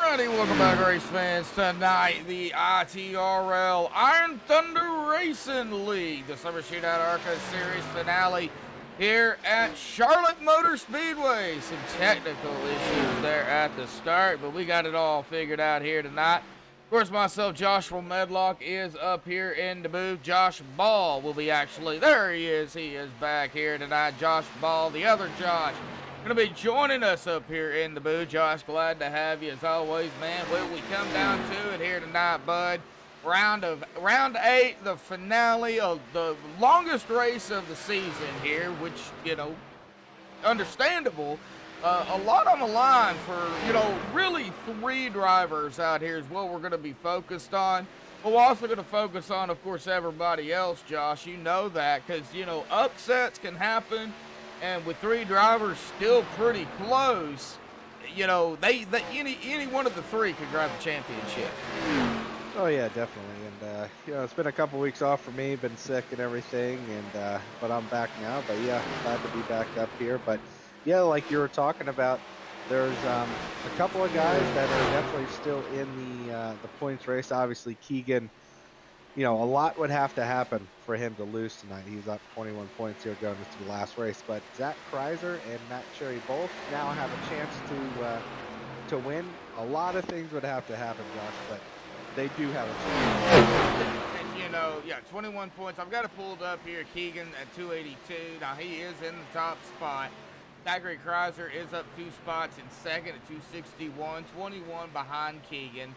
Alrighty, welcome back, race fans. Tonight, the ITRL Iron Thunder Racing League, the Summer Shootout ARCA Series finale here at Charlotte Motor Speedway. Some technical issues there at the start, but we got it all figured out here tonight. Of course, myself, Joshua Medlock, is up here in the booth. Josh Ball will be there he is back here tonight. Josh Ball, the other Josh, going to be joining us up here in the booth. Josh, glad to have you as always, man. Well, we come down to it here tonight, bud. Round 8, the finale of the longest race of the season here, which, you know, understandable. A lot on the line for, you know, really 3 drivers out here is what we're going to be focused on. But we're also going to focus on, of course, everybody else, Josh. You know that, because, you know, upsets can happen. And with 3 drivers still pretty close, you know, any one of the 3 could grab the championship. Oh yeah, definitely. And you know, it's been a couple weeks off for me, been sick and everything, and but I'm back now. But yeah, glad to be back up here. But yeah, like you were talking about, there's a couple of guys that are definitely still in the points race. Obviously, Keegan. You know, a lot would have to happen for him to lose tonight. He's up 21 points here going into the last race. But Zach Kreiser and Matt Cherry both now have a chance to win. A lot of things would have to happen, Josh, but they do have a chance. And, you know, yeah, 21 points. I've got it pulled up here. Keegan at 282. Now, he is in the top spot. Zachary Kreiser is up 2 spots in second at 261. 21 behind Keegan.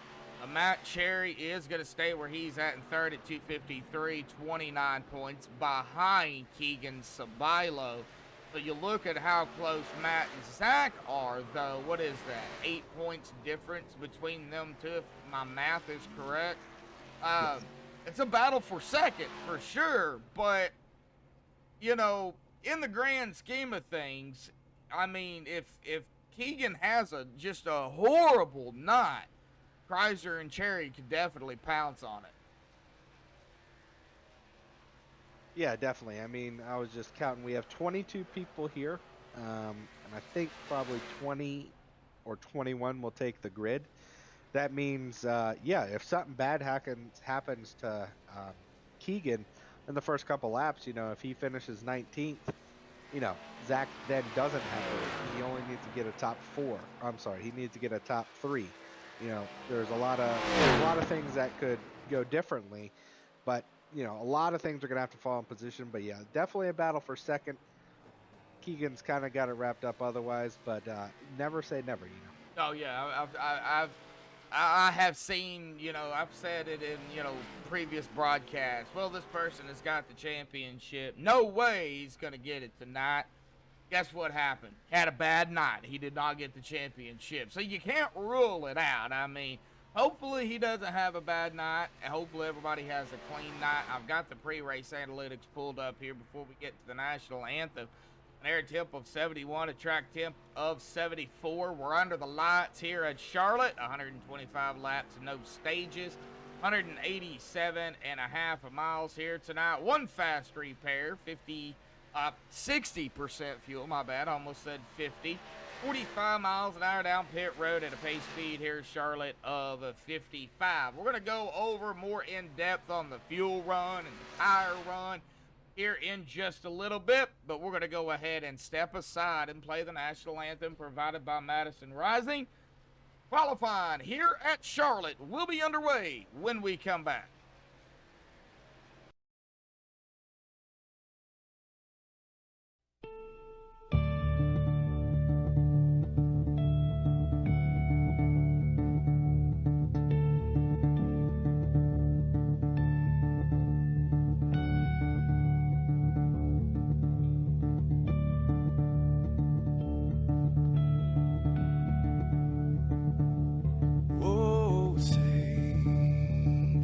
Matt Cherry is going to stay where he's at in third at 253, 29 points behind Keegan Sabilo. So you look at how close Matt and Zach are, though. What is that? 8 points difference between them two, if my math is correct. It's a battle for second, for sure. But, you know, in the grand scheme of things, I mean, if Keegan has just a horrible night, Kreiser and Cherry could definitely pounce on it. Yeah, definitely. I mean, I was just counting. We have 22 people here, and I think probably 20 or 21 will take the grid. That means, yeah, if something bad happens to Keegan in the first couple laps, you know, if he finishes 19th, you know, Zach then doesn't have it. He only needs to get a top 4. I'm sorry, he needs to get a top 3. You know, there's a lot of things that could go differently, but you know, a lot of things are gonna have to fall in position. But yeah, definitely a battle for second. Keegan's kind of got it wrapped up otherwise, but never say never, you know. Oh yeah, I have seen, you know, I've said it in, you know, previous broadcasts. Well, this person has got the championship. No way he's gonna get it tonight. Guess what happened? Had a bad night. He did not get the championship. So you can't rule it out. I mean, hopefully he doesn't have a bad night. And hopefully everybody has a clean night. I've got the pre-race analytics pulled up here before we get to the national anthem. An air temp of 71, a track temp of 74. We're under the lights here at Charlotte. 125 laps, no stages. 187 and a half miles here tonight. 1 fast repair, 60% fuel, my bad, I almost said 50. 45 miles an hour down pit road at a pace speed here in Charlotte of 55. We're going to go over more in depth on the fuel run and the tire run here in just a little bit, but we're going to go ahead and step aside and play the national anthem provided by Madison Rising. Qualifying here at Charlotte will be underway when we come back.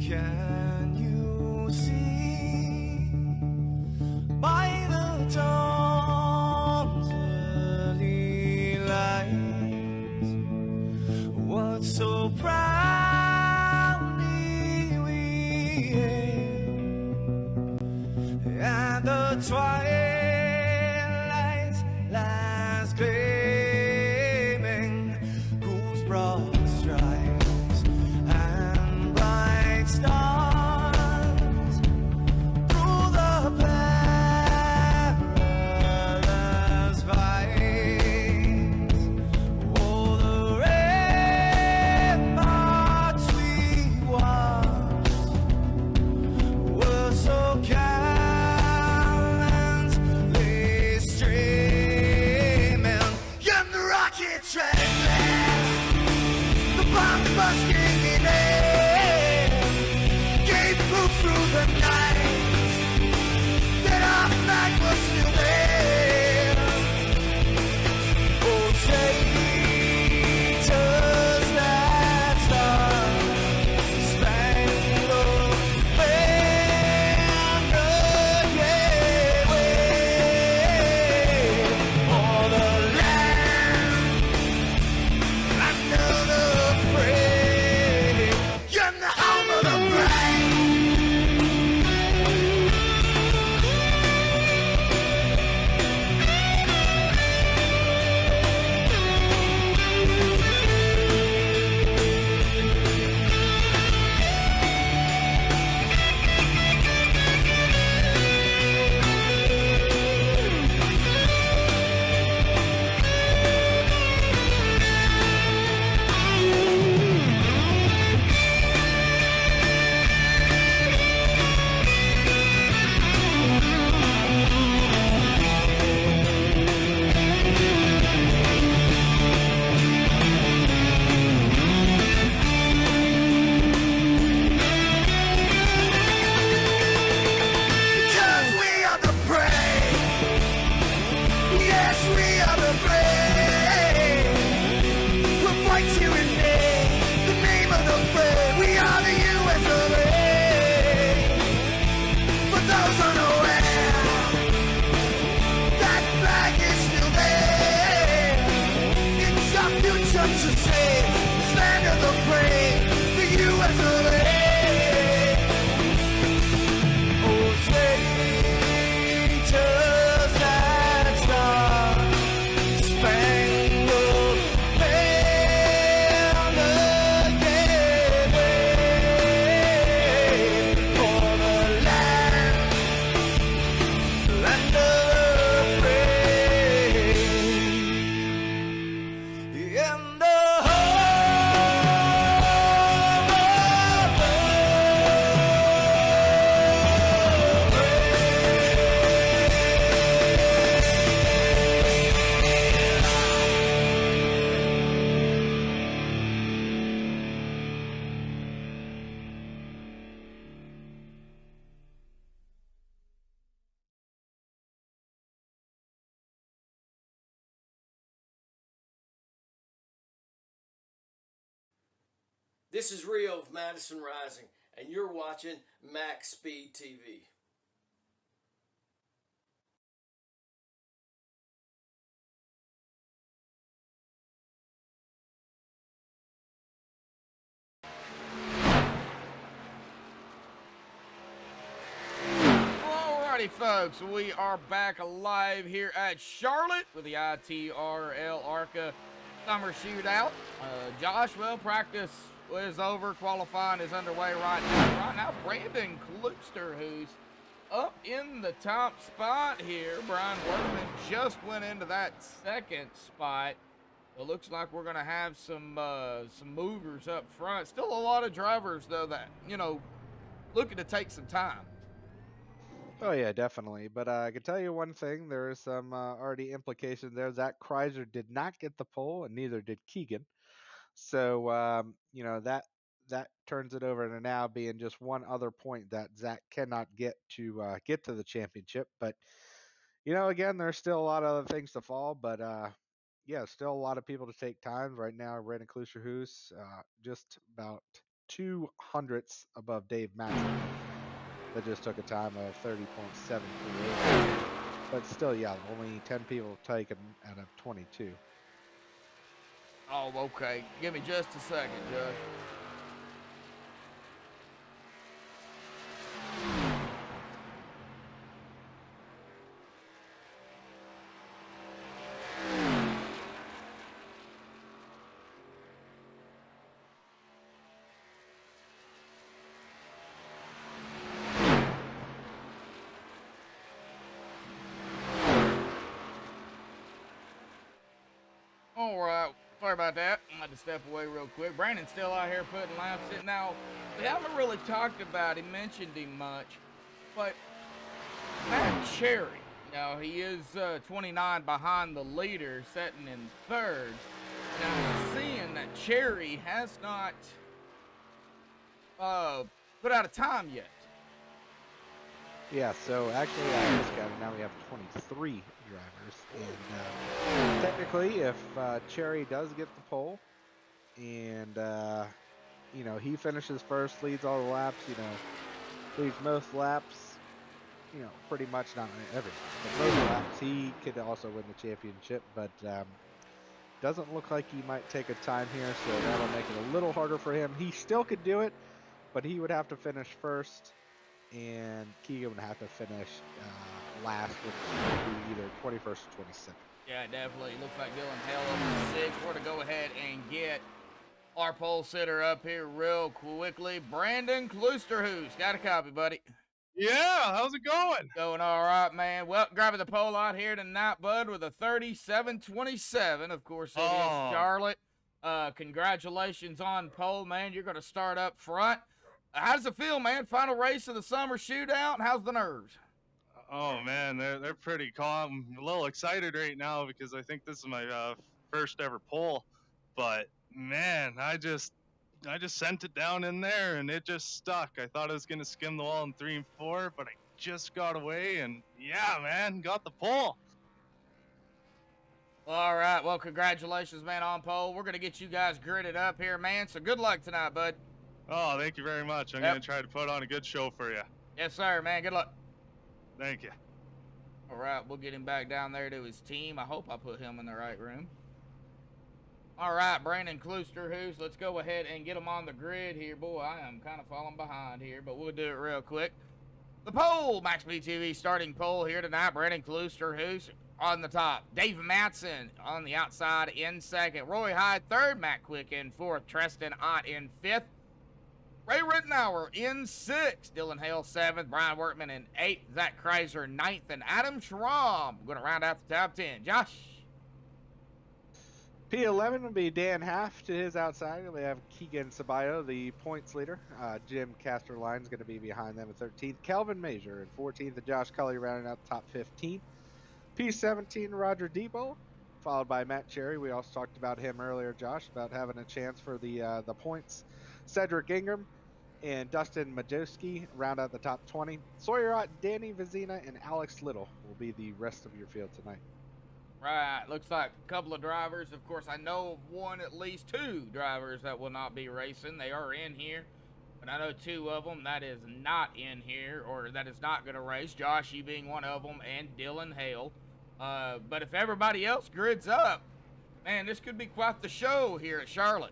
Can you see by the dawn's early light what so proudly we hailed at the twilight's last gleaming, whose broad stripes busting in air, gave proof through the night that our flag was still there. Oh, say does that star-spangled banner yet wave o'er the land under the frame? You're the home of the brave. Because we are the brave. Yes, we are the brave. We'll fight to invade the name of the brave. We are the US of A. For those unaware, that flag is still there. It's our future to save. This land of the brave, the US of A. Oh, say does that star-spangled banner yet wave o'er the land of the brave? In the This is Rio of Madison Rising, and you're watching MaxspeedTV. Alrighty, folks, we are back alive here at Charlotte with the ITRL Summer Shootout. Josh, well, practice is over. Qualifying is underway right now. Right now, Brandon Klooster, who's up in the top spot here. Brian Workman just went into that second spot. It looks like we're going to have some movers up front. Still a lot of drivers, though, that, you know, looking to take some time. Oh yeah, definitely. But I can tell you one thing: there is some already implication there. Zach Kreiser did not get the pole, and neither did Keegan. So you know that turns it over to now being just one other point that Zach cannot get to the championship. But you know, again, there's still a lot of other things to fall. But yeah, still a lot of people to take times right now. Brandon Klusterhoos just about 200ths above Dave Matson. That just took a time of 30.738. But still, yeah, only 10 people taken out of 22. Oh, okay. Give me just a second, Josh. All right, sorry about that. I had to step away real quick. Brandon's still out here putting laps in. Now, we haven't really talked about him, mentioned him much, but Matt Cherry, now he is 29 behind the leader, sitting in third. Now, seeing Cherry has not put out a time yet. Yeah, so actually I just got it. Now we have 23 drivers. And technically, if Cherry does get the pole and, you know, he finishes first, leads all the laps, you know, leads most laps, you know, pretty much not everything, but most laps, he could also win the championship. But doesn't look like he might take a time here, so that'll make it a little harder for him. He still could do it, but he would have to finish first. And Keegan would have to finish last, which would be either 21st or 27th. Yeah, definitely. Looks like Dylan Hale over 6. We're to go ahead and get our pole sitter up here real quickly. Brandon Kloosterhoos. Got a copy, buddy. Yeah, how's it going? Going all right, man. Well, grabbing the pole out here tonight, bud, with a 37-27. Of course, it is Charlotte. Congratulations on pole, man. You're going to start up front. How does it feel, man? Final race of the summer shootout. How's the nerves? Oh man, they're pretty calm. I'm a little excited right now because I think this is my first ever pole. But man, I just sent it down in there and it just stuck. I thought I was gonna skim the wall in 3 and 4, but I just got away and yeah, man, got the pole. All right, well, congratulations, man, on pole. We're gonna get you guys gridded up here, man. So good luck tonight, bud. Oh, thank you very much. I'm gonna try to put on a good show for you. Yes, sir, man. Good luck. Thank you. All right, we'll get him back down there to his team. I hope I put him in the right room. All right, Brandon Kloosterhoos, let's go ahead and get him on the grid here. Boy, I am kind of falling behind here, but we'll do it real quick. The pole, MaxspeedTV starting pole here tonight. Brandon Kloosterhoos on the top. Dave Matson on the outside in second. Roy Hyde third. Matt Quick in fourth. Treston Ott in fifth. Ray Rittenauer in 6th, Dylan Hale 7th, Brian Workman in 8th, Zach Kreiser 9th, and Adam Schramm going to round out the top 10. Josh. P11 will be Dan Half to his outside. They have Keegan Sabayo, the points leader. Jim Casterline's going to be behind them at 13th. Calvin Major in 14th, and Josh Cully rounding out the top 15. P17, Roger Debo, followed by Matt Cherry. We also talked about him earlier, Josh, about having a chance for the points. Cedric Ingram and Dustin Majewski round out the top 20. Sawyer Ott, Danny Vizina, and Alex Little will be the rest of your field tonight. Right, looks like a couple of drivers. Of course, I know of at least 2 drivers that will not be racing. They are in here, but I know 2 of them that is not in here, or that is not going to race. Josh, you being one of them, and Dylan Hale. But if everybody else grids up, man, this could be quite the show here at Charlotte.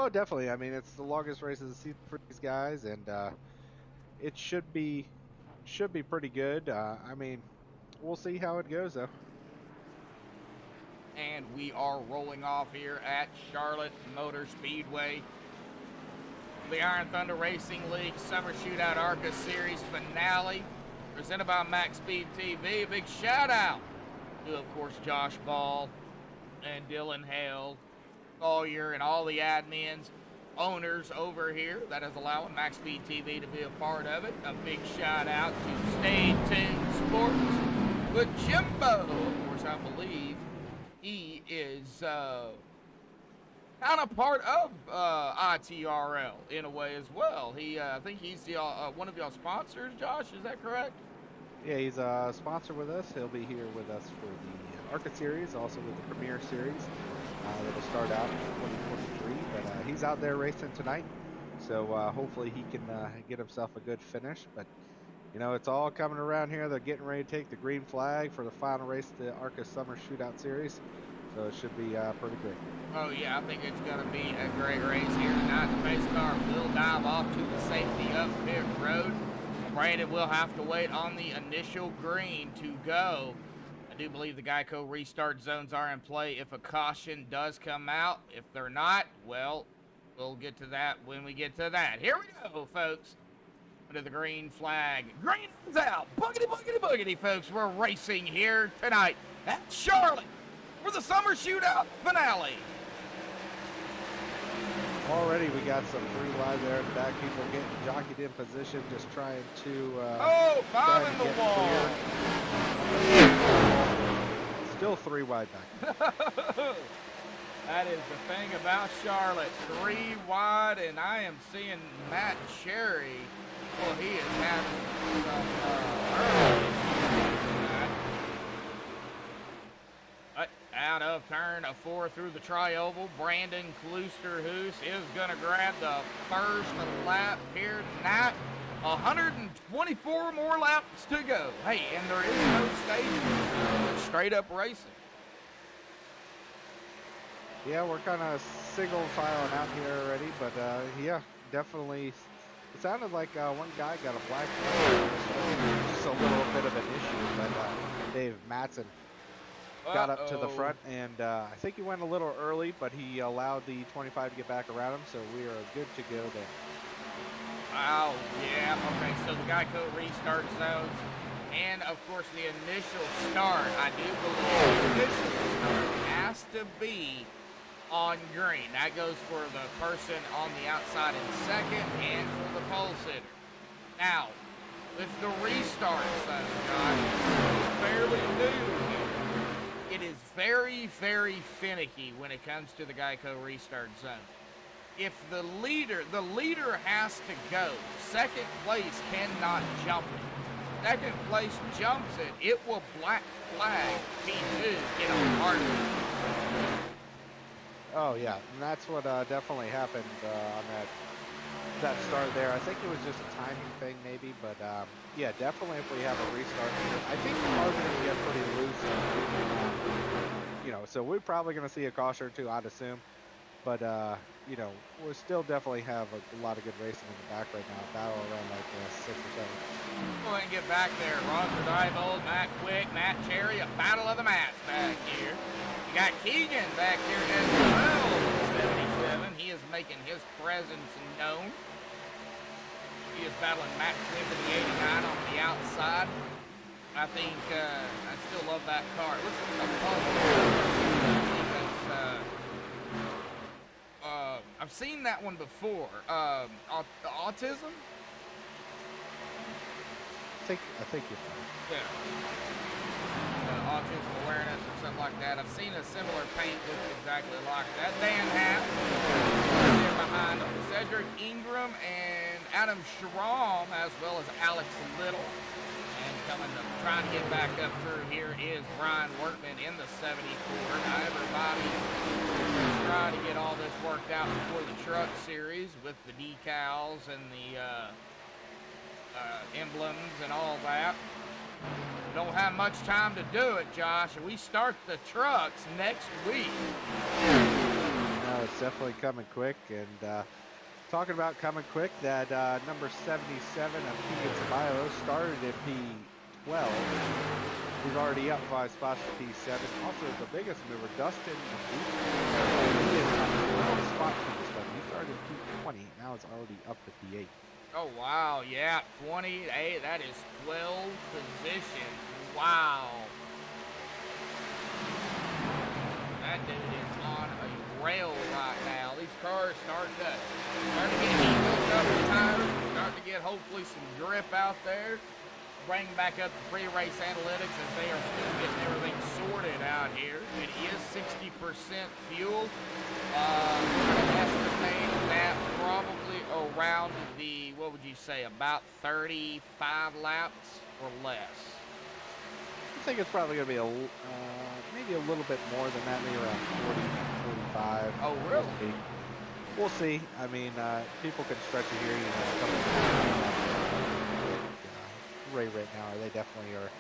Oh, definitely. I mean, it's the longest race of the season for these guys, and it should be pretty good. I mean, we'll see how it goes, though. And we are rolling off here at Charlotte Motor Speedway. The Iron Thunder Racing League Summer Shootout ARCA Series Finale, presented by MaxspeedTV. A big shout out to, of course, Josh Ball and Dylan Hale, Sawyer, and all the admins, owners over here that is allowing MaxspeedTV to be a part of it. A big shout out to Stay Tuned Sports with Jimbo. Of course, I believe he is kind of part of ITRL in a way as well. I think he's the one of y'all sponsors, Josh, is that correct? Yeah, he's a sponsor with us. He'll be here with us for the ARCA Series, also with the Premier Series. That'll start out in 2023, but he's out there racing tonight, so hopefully he can get himself a good finish. But you know, it's all coming around here. They're getting ready to take the green flag for the final race of the ARCA Summer Shootout Series, so it should be pretty great. Oh yeah, I think it's going to be a great race here tonight. The pace car will dive off to the safety up pit road. Brandon will have to wait on the initial green to go. I do believe the Geico restart zones are in play if a caution does come out. If they're not, well, we'll get to that when we get to that. Here we go, folks. Under the green flag. Green is out. Boogity, boogity, boogity, folks. We're racing here tonight at Charlotte for the Summer Shootout Finale. Already we got some 3 wide there in the back. People getting jockeyed in position, just trying to 5 in the wall. Still 3 wide back. That is the thing about Charlotte. 3 wide, and I am seeing Matt Cherry. Well, he is having some early out of turn 4 through the tri-oval. Brandon Kloosterhoos is going to grab the first lap here tonight. 124 more laps to go. Hey, and there is no stages. It's straight up racing. Yeah, we're kind of single filing out here already, but yeah, definitely. It sounded like one guy got a black flag. Just a little bit of an issue, but Dave Matson got up to the front, and I think he went a little early, but he allowed the 25 to get back around him, so we are good to go there. Oh, yeah. Okay, so the Geico restart zones, and of course the initial start. I do believe the initial start has to be on green. That goes for the person on the outside in second and for the pole sitter. Now, with the restart zone, Josh, it's fairly new here. It is very, very finicky when it comes to the Geico restart zone. If the leader has to go. Second place cannot jump it. Second place jumps it, it will black flag P2, get on harder. Oh yeah, and that's what definitely happened on that start there. I think it was just a timing thing maybe, but yeah, definitely if we have a restart here, I think the cars are going to get pretty loose. You know, so we're probably going to see a caution or two, I'd assume. But you know, we'll still definitely have a lot of good racing in the back right now. Battle around like 6 or 7. Go ahead and get back there. Roger Diebold, Matt Quick, Matt Cherry, a battle of the mats back here. You got Keegan back here as well, 77. He is making his presence known. He is battling Matt Quick in the 89 on the outside. I think, I still love that car. It looks like a I've seen that one before. Autism? I think you're fine. Yeah. Autism awareness or something like that. I've seen a similar paint look exactly like that. Dan Happ there behind him. Cedric Ingram and Adam Schramm, as well as Alex Little. And trying to get back up through here is Brian Workman in the 74. Now everybody trying to get all this worked out before the truck series with the decals and the emblems and all that. Don't have much time to do it, Josh. We start the trucks next week. No, it's definitely coming quick. And talking about coming quick, that number 77 of Keegan Ceballos started in P12. He's already up 5 spots to P7. Also, the biggest mover, Dustin, he is on 12 spots for this one. He started in P20. Now it's already up to P8. Oh, wow. Yeah, 28. That is 12 positions. Wow. That dude is on a rail right now. These cars starting to get heat up the tires. Starting to get hopefully some grip out there. Bring back up the pre-race analytics as they are still getting everything sorted out here. It is 60% fuel. Estimate that probably around the, what would you say, about 35 laps or less. I think it's probably going to be maybe a little bit more than that, maybe around 40, 45. Oh, really? We'll see. I mean, people can stretch it here, you know, a couple Ray right now, they definitely are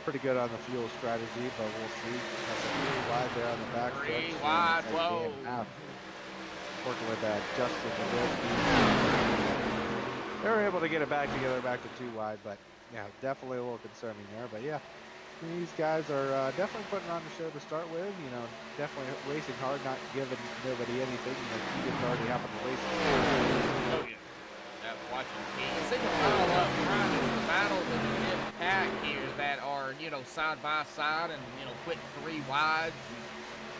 pretty good on the fuel strategy, but we'll see. That's a 3 wide there on the back. 3 wide, whoa. Working with Justin Nowinski. They were able to get it back together, back to 2 wide, but yeah, definitely a little concerning there. But yeah, these guys are definitely putting on the show to start with. You know, definitely racing hard, not giving nobody anything. You know, Keegan's already having to race. Oh yeah. Watching Keegan. Single file up front is the battles of the mid-pack here that are, you know, side by side and, you know, quick 3 wides.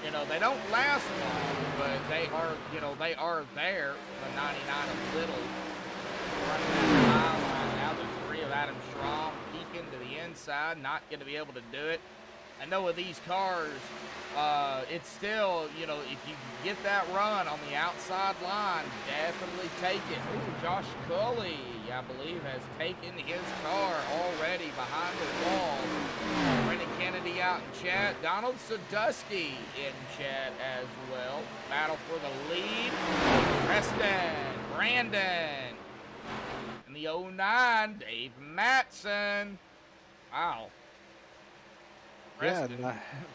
You know, they don't last long, but they are, you know, they are there. The 99 of Little running that mile line now. The 3 of Adam Schramm peeking to the inside, not going to be able to do it. I know with these cars, it's still, you know, if you get that run on the outside line, definitely take it. Ooh, Josh Cully, I believe, has taken his car already behind the wall. Brendan Kennedy out in chat. Donald Sadusky in chat as well. Battle for the lead. Preston, Brandon. And the 09, Dave Matson. Wow. Yeah, Preston.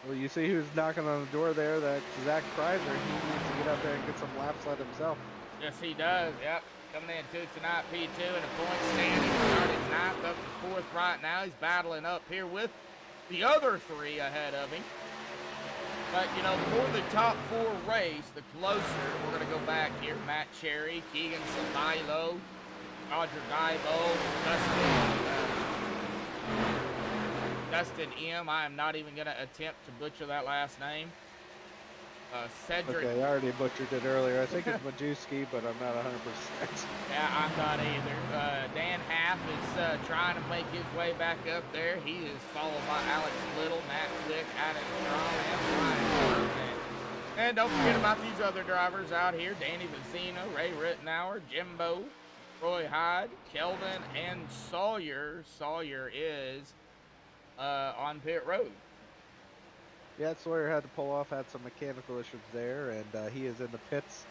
well, you see who's knocking on the door there? That's Zach Kreiser. He needs to get up there and get some laps let himself. Yes, he does. Yep. Coming into tonight, P2 and a point standing. Started 9th up to 4th right now. He's battling up here with the other 3 ahead of him. But, you know, the more the top 4 race, the closer. We're going to go back here. Matt Cherry, Keegan Sabilo, Roger Dibo, Dustin M. I am not even going to attempt to butcher that last name. Cedric. Okay, I already butchered it earlier. I think it's Majewski, but I'm not 100%. Yeah, I'm not either. Dan Half is trying to make his way back up there. He is followed by Alex Little, Matt Flick, Adam Strong, and Ryan Bergman. And don't forget about these other drivers out here. Danny Vicino, Ray Rittenauer, Jimbo, Roy Hyde, Kelvin, and Sawyer. Sawyer is on pit road. Yeah, Sawyer had to pull off, had some mechanical issues there, and he is in the pits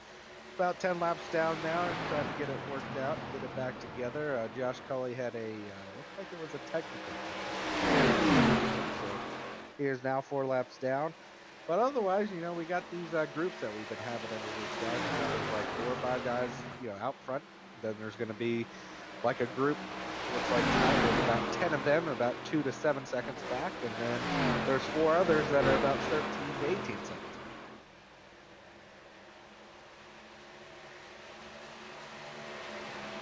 about 10 laps down now and trying to get it worked out, get it back together. Josh Cully had a, looks like it was a technical. So he is now 4 laps down. But otherwise, you know, we got these groups that we've been having every week, guys. There's like 4 or 5 guys, you know, out front. Then there's going to be like a group. Looks like tonight there's about 10 of them, about 2 to 7 seconds back, and then there's 4 others that are about 13 to 18 seconds.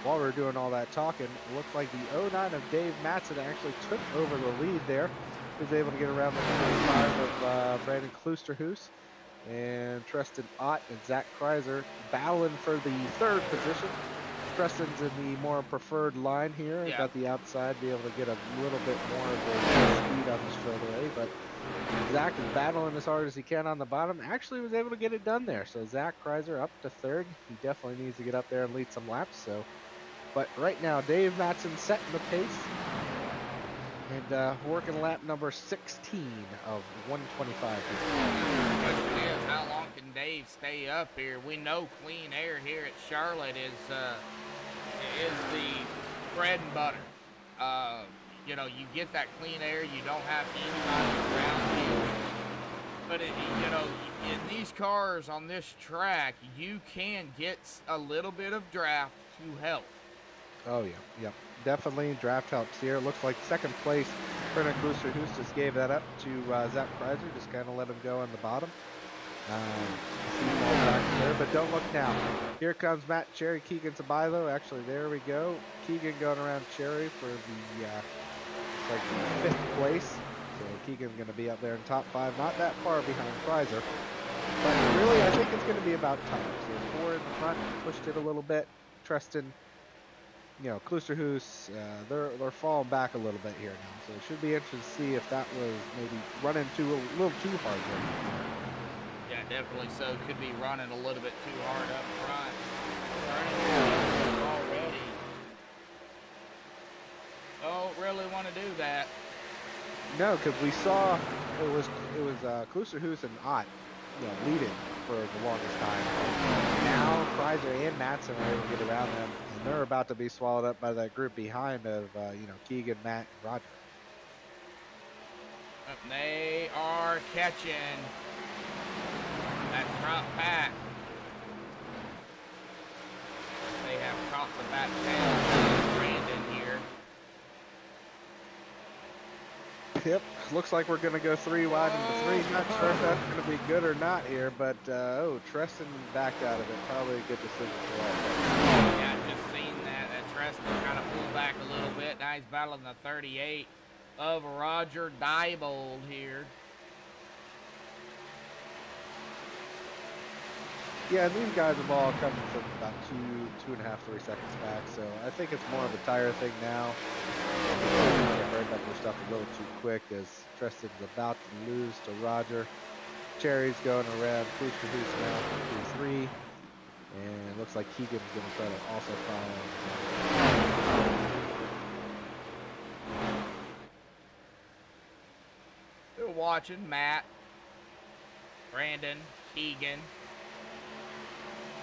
While we're doing all that talking, it looks like the 09 of Dave Matson actually took over the lead there. He was able to get around the number 5 of Brandon Kloosterhuis, and Tristan Ott and Zach Kreiser battling for the 3rd position. Preston's in the more preferred line here. Yeah. Got the outside, be able to get a little bit more of the speed on the straightaway. But Zach is battling as hard as he can on the bottom. Actually was able to get it done there. So Zach Kreiser up to 3rd. He definitely needs to get up there and lead some laps. So, but right now, Dave Matson setting the pace. And working lap number 16 of 125. The question is, how long can Dave stay up here? We know clean air here at Charlotte is the bread and butter. You know, you get that clean air, you don't have anybody around you. But you know, in these cars on this track, you can get a little bit of draft to help. Oh yeah, yep. Definitely draft helps here. Looks like 2nd place, Brennan Kloosterhuis just gave that up to Zach Kreiser. Just kind of let him go on the bottom. See him all back there, but don't look now. Here comes Matt Cherry, Keegan Sabilo. Actually, there we go. Keegan going around Cherry for the like 5th place. So Keegan's going to be up there in top 5, not that far behind Kreiser. But really, I think it's going to be about time. So 4 in the front, pushed it a little bit. Tristan, you know, Kloosterhuis, they're falling back a little bit here now. So it should be interesting to see if that was maybe running a little too hard there. Yeah, definitely so. Could be running a little bit too hard up front. Turning already. Don't really want to do that. No, because we saw it was Kloosterhuis and Ott, you know, leading for the longest time. Now Kreiser and Matson are able to get around them, and they're about to be swallowed up by that group behind of you know, Keegan, Matt, and Roger. They are catching that front pack. They have caught the back tail of Brandon here. Yep, looks like we're going to go 3 wide into 3. Not sure if that's going to be good or not here, but oh, Tristan backed out of it. Probably a good decision for us. Yeah, just seen that. Tristan kind of pulled back a little bit. Now he's battling the 38 of Roger Diebold here. Yeah, and these guys have all come from about 2.5, 3 seconds back, so I think it's more of a tire thing now. They burned up their stuff a little too quick as Tristan's about to lose to Roger. Cherry's going around Boost to Boost now for P3, and it looks like Keegan's going to try to also follow. You're watching Matt, Brandon, Keegan.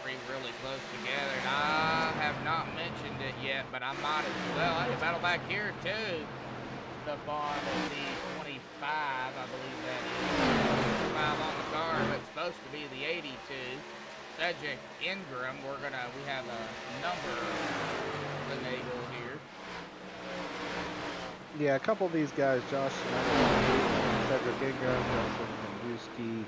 Three really close together, and I have not mentioned it yet, but I might as well. Hey, battle back here too. Up on the 25, I believe that is. 5 on the car, but it's supposed to be the 82. Cedric Ingram, we have a number finagle here. Yeah, a couple of these guys, Josh Cedric Ingram, Justin Manduski,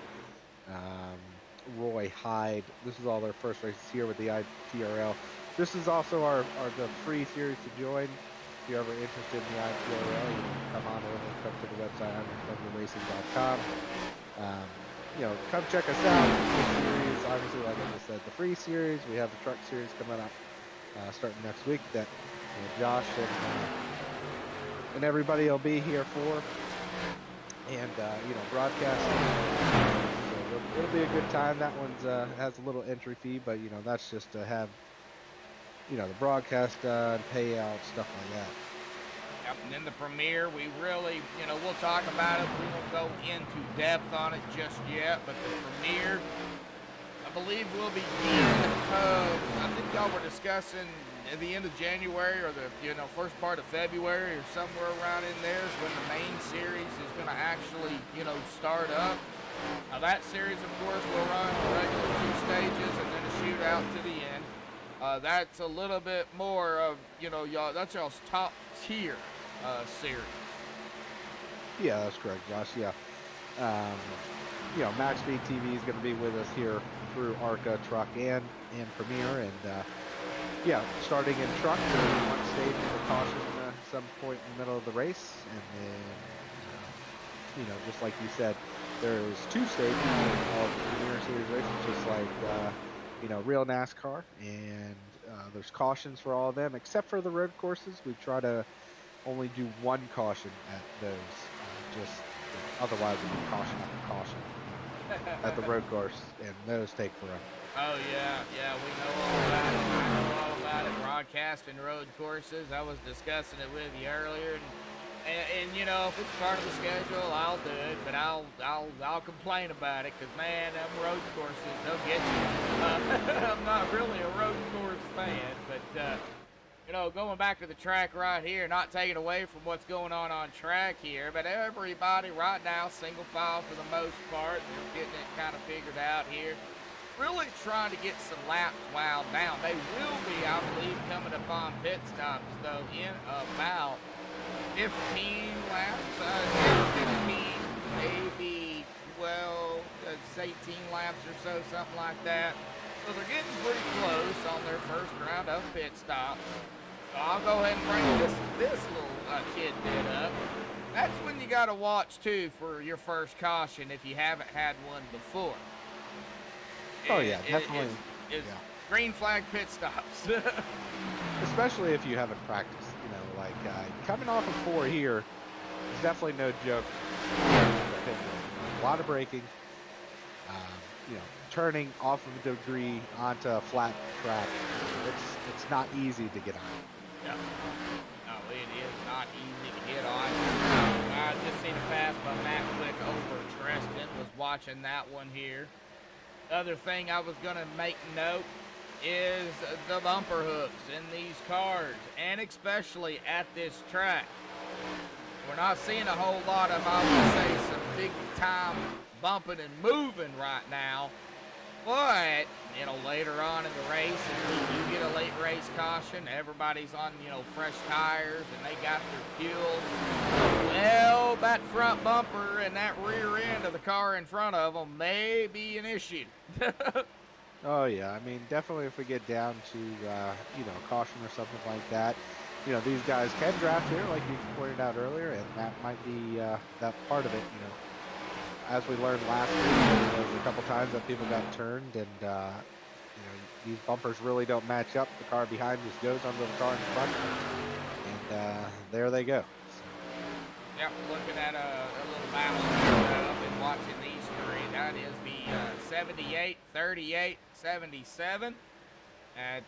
Roy Hyde. This is all their first races here with the ITRL. This is also the free series to join. If you're ever interested in the ITRL, you can come on over and come to the website undercoverracing.com. Come check us out. The series, obviously, like I just said, the free series. We have the truck series coming up starting next week that Josh and everybody will be here for, and broadcasting. It'll be a good time. That one's has a little entry fee, but that's just to have the broadcast done, payout, stuff like that. Yep, and then the premiere, we really, we'll talk about it. We won't go into depth on it just yet, but the premiere, I believe, will begin. I think y'all were discussing at the end of January or the first part of February or somewhere around in there is when the main series is going to actually start up. Now that series, of course, will run the regular 2 stages and then a shootout to the end. That's a little bit more of, y'all, that's y'all's top tier series. Yeah, that's correct, Josh. Yeah. MaxspeedTV is going to be with us here through ARCA, Truck, and Premiere. And, starting in Truck, there's 1 stage for caution at some point in the middle of the race. And then, just like you said, there's 2 stages of Premiere Series races, just like, real NASCAR. And there's cautions for all of them, except for the road courses. We try to only do 1 caution at those. Otherwise, we do caution after caution at the road course, and those take forever. Oh, yeah, we know all about it. I know all about it. Broadcasting road courses. I was discussing it with you earlier, and if it's part of the schedule, I'll do it, but I'll complain about it, because, man, them road courses, they'll get you. I'm not really a road course fan, but, going back to the track right here, not taking away from what's going on track here, but everybody right now, single file for the most part, they're getting it kind of figured out here. Really trying to get some laps wound down. They will be, I believe, coming upon pit stops, though, in about 15 laps, 10, 15, maybe 12, 18 laps or so, something like that. So they're getting pretty close on their first round of pit stops. So I'll go ahead and bring this little tidbit up. That's when you got to watch, too, for your first caution if you haven't had one before. Oh, yeah, definitely. It's green flag pit stops. Especially if you haven't practiced. Coming off of 4 here is definitely no joke. A lot of braking, turning off of a degree onto a flat track. It's not easy to get on. No, it is not easy to get on. I just seen a pass by Matt Quick over Tristan. Was watching that one here. Other thing I was gonna make note is the bumper hooks in these cars, and especially at this track. We're not seeing a whole lot of, I would say, some big time bumping and moving right now. But, later on in the race, if you get a late race caution, everybody's on, fresh tires, and they got their fuel. Well, that front bumper and that rear end of the car in front of them may be an issue. Oh, yeah. I mean, definitely if we get down to, caution or something like that, these guys can draft here, like you pointed out earlier, and that might be that part of it, As we learned last week, there was a couple times that people got turned, and, these bumpers really don't match up. The car behind just goes under the car in front, and there they go. Yep, looking at a little battle. I've been watching these three. That is the 78, 38, 77. That's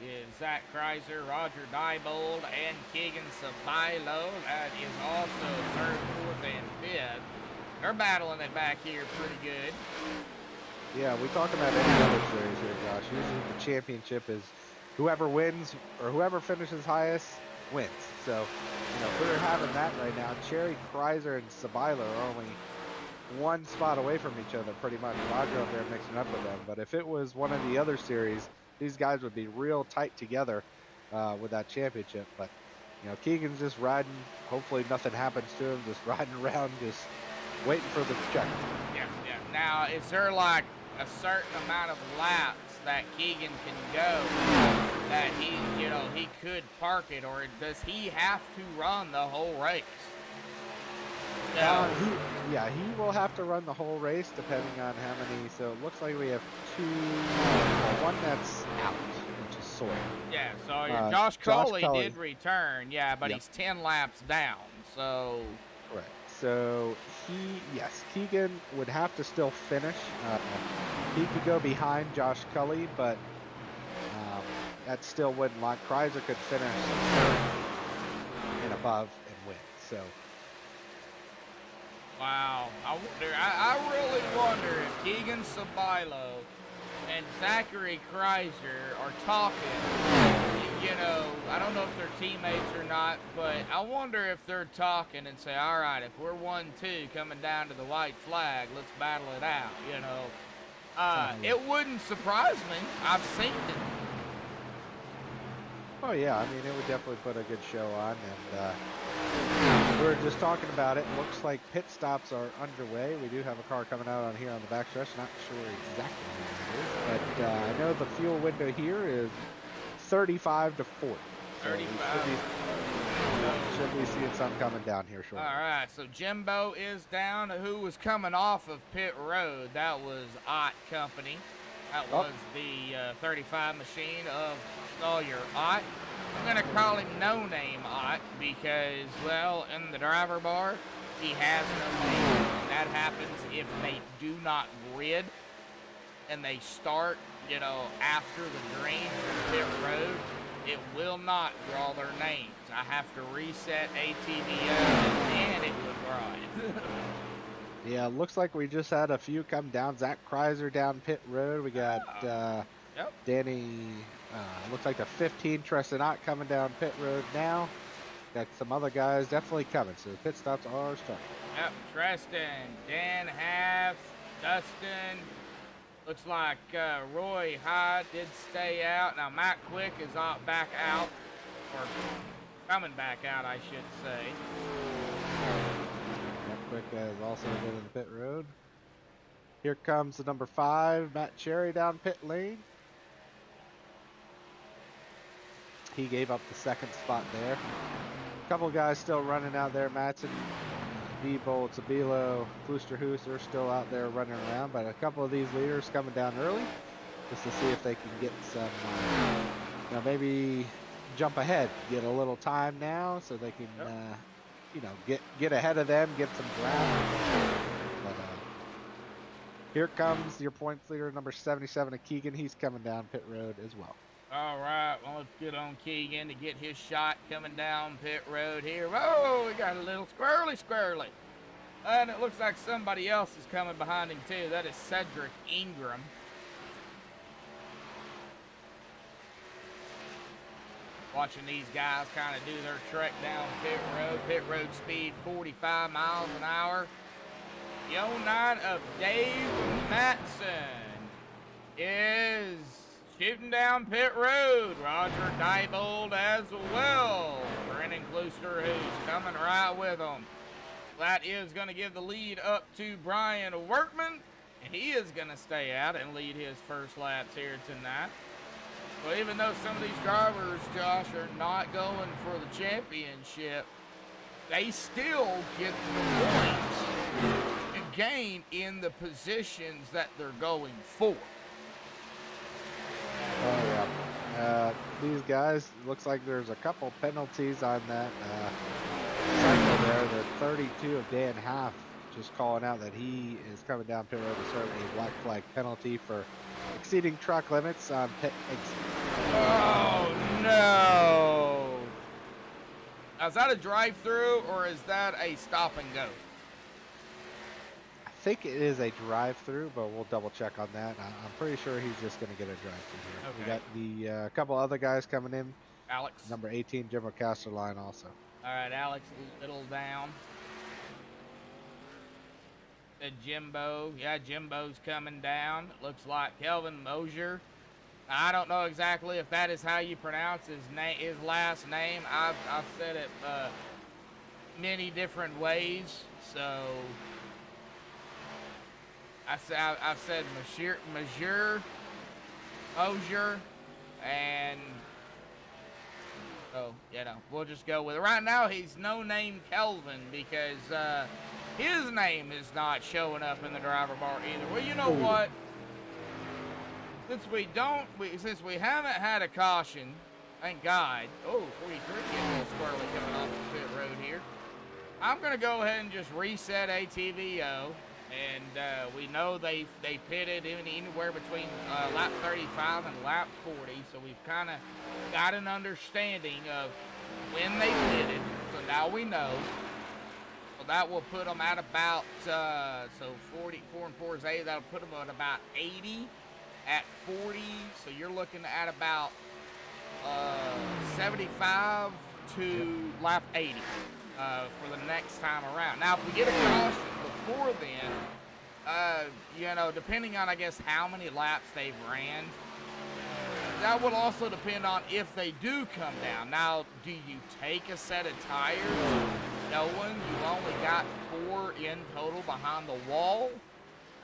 is Zach Kreiser, Roger Diebold, and Keegan Sabilo. That is also 3rd, 4th, and 5th. They're battling it back here pretty good. Yeah, we talk about any other series here, Josh. Usually the championship is whoever wins or whoever finishes highest wins. So, if we're having that right now, Cherry, Kreiser, and Sabilo are only one spot away from each other pretty much. Roger up there mixing up with them. But if it was one of the other series, these guys would be real tight together with that championship. But, Keegan's just riding. Hopefully nothing happens to him. Just riding around, just waiting for the check. Yeah. Now, is there like a certain amount of laps that Keegan can go that he could park it, or does he have to run the whole race? No. He will have to run the whole race depending on how many. So it looks like we have one that's out, which is Sawyer. Yeah, so Josh Coley did return, but he's 10 laps down, so. Correct. So Keegan would have to still finish. He could go behind Josh Cully, but that still wouldn't lock. Kreiser could finish and above and win. So. Wow, I really wonder if Keegan Sabilo and Zachary Kreiser are talking. I don't know if they're teammates or not, but I wonder if they're talking and say, all right, if we're 1-2 coming down to the white flag, let's battle it out, It wouldn't surprise me. I've seen it. Oh, yeah, it would definitely put a good show on, and we were just talking about it. Looks like pit stops are underway. We do have a car coming out on here on the backstretch. Not sure exactly who it is, but I know the fuel window here is 35 to 40. 35. So should be seeing some coming down here shortly. All right, so Jimbo is down. Who was coming off of pit road? That was Ott Company. That was the 35 machine of Sawyer Ott. I'm going to call him No Name Ott because, in the driver bar, he has no name. And that happens if they do not grid and they start, after the green from pit road. It will not draw their names. I have to reset ATVO and it would ride. Yeah, looks like we just had a few come down. Zach Kreiser down pit road. We got Danny, looks like the 15 Tristan Ott coming down pit road now. Got some other guys definitely coming, so the pit stops are starting. Yep, Tristan, Dan Half, Dustin. Looks like Roy Hyde did stay out. Now Matt Quick is back out, or coming back out, I should say. Quick has also been in the pit road. Here comes the number 5, Matt Cherry down pit lane. He gave up the 2nd spot there. A couple guys still running out there. Matson, Diebold, Sabilo, Kloosterhoos are still out there running around, but a couple of these leaders coming down early just to see if they can get some, maybe jump ahead, get a little time now so they can, get ahead of them, get some ground. But here comes your points leader, number 77 of Keegan. He's coming down pit road as well. All right, well, let's get on Keegan to get his shot coming down pit road here. Oh, we got a little squirrely. And it looks like somebody else is coming behind him too. That is Cedric Ingram. Watching these guys kind of do their trek down pit road. Pit road speed 45 miles an hour. The 09 of Dave Matson is shooting down pit road. Roger Diebold as well. Brennan Klooster, who's coming right with them. That is going to give the lead up to Brian Workman. And he is going to stay out and lead his first laps here tonight. Well, even though some of these drivers, Josh, are not going for the championship, they still get the points and gain in the positions that they're going for. these guys. Looks like there's a couple penalties on that cycle there. The 32 of Dan Half just calling out that he is coming down pit road to serve a black flag penalty for exceeding track limits on pit exit. Oh no! Now, is that a drive-through or is that a stop and go? I think it is a drive-through, but we'll double check on that. I'm pretty sure he's just going to get a drive-through here. Okay. We got the couple other guys coming in. Alex. Number 18, Jim Casterline also. All right, Alex, little down. Jimbo. Yeah, Jimbo's coming down. Looks like Kelvin Mosier. I don't know exactly if that is how you pronounce his last name. I've said it many different ways, so I've said Mosier, and so we'll just go with it. Right now he's no name Kelvin because his name is not showing up in the driver bar either. Well, you know what? Since we haven't had a caution, thank God. Oh, 43 getting a little squirrely coming off the pit road here. I'm gonna go ahead and just reset ATVO, and we know they pitted anywhere between lap 35 and lap 40, so we've kind of got an understanding of when they pitted. So now we know. So that will put them at about 44 and 4 is 8. That'll put them at about 80. At 40, so you're looking at about 75 to lap 80 for the next time around. Now, if we get a caution before then, depending on, I guess, how many laps they've ran, that will also depend on if they do come down. Now, do you take a set of tires knowing you only got 4 in total behind the wall?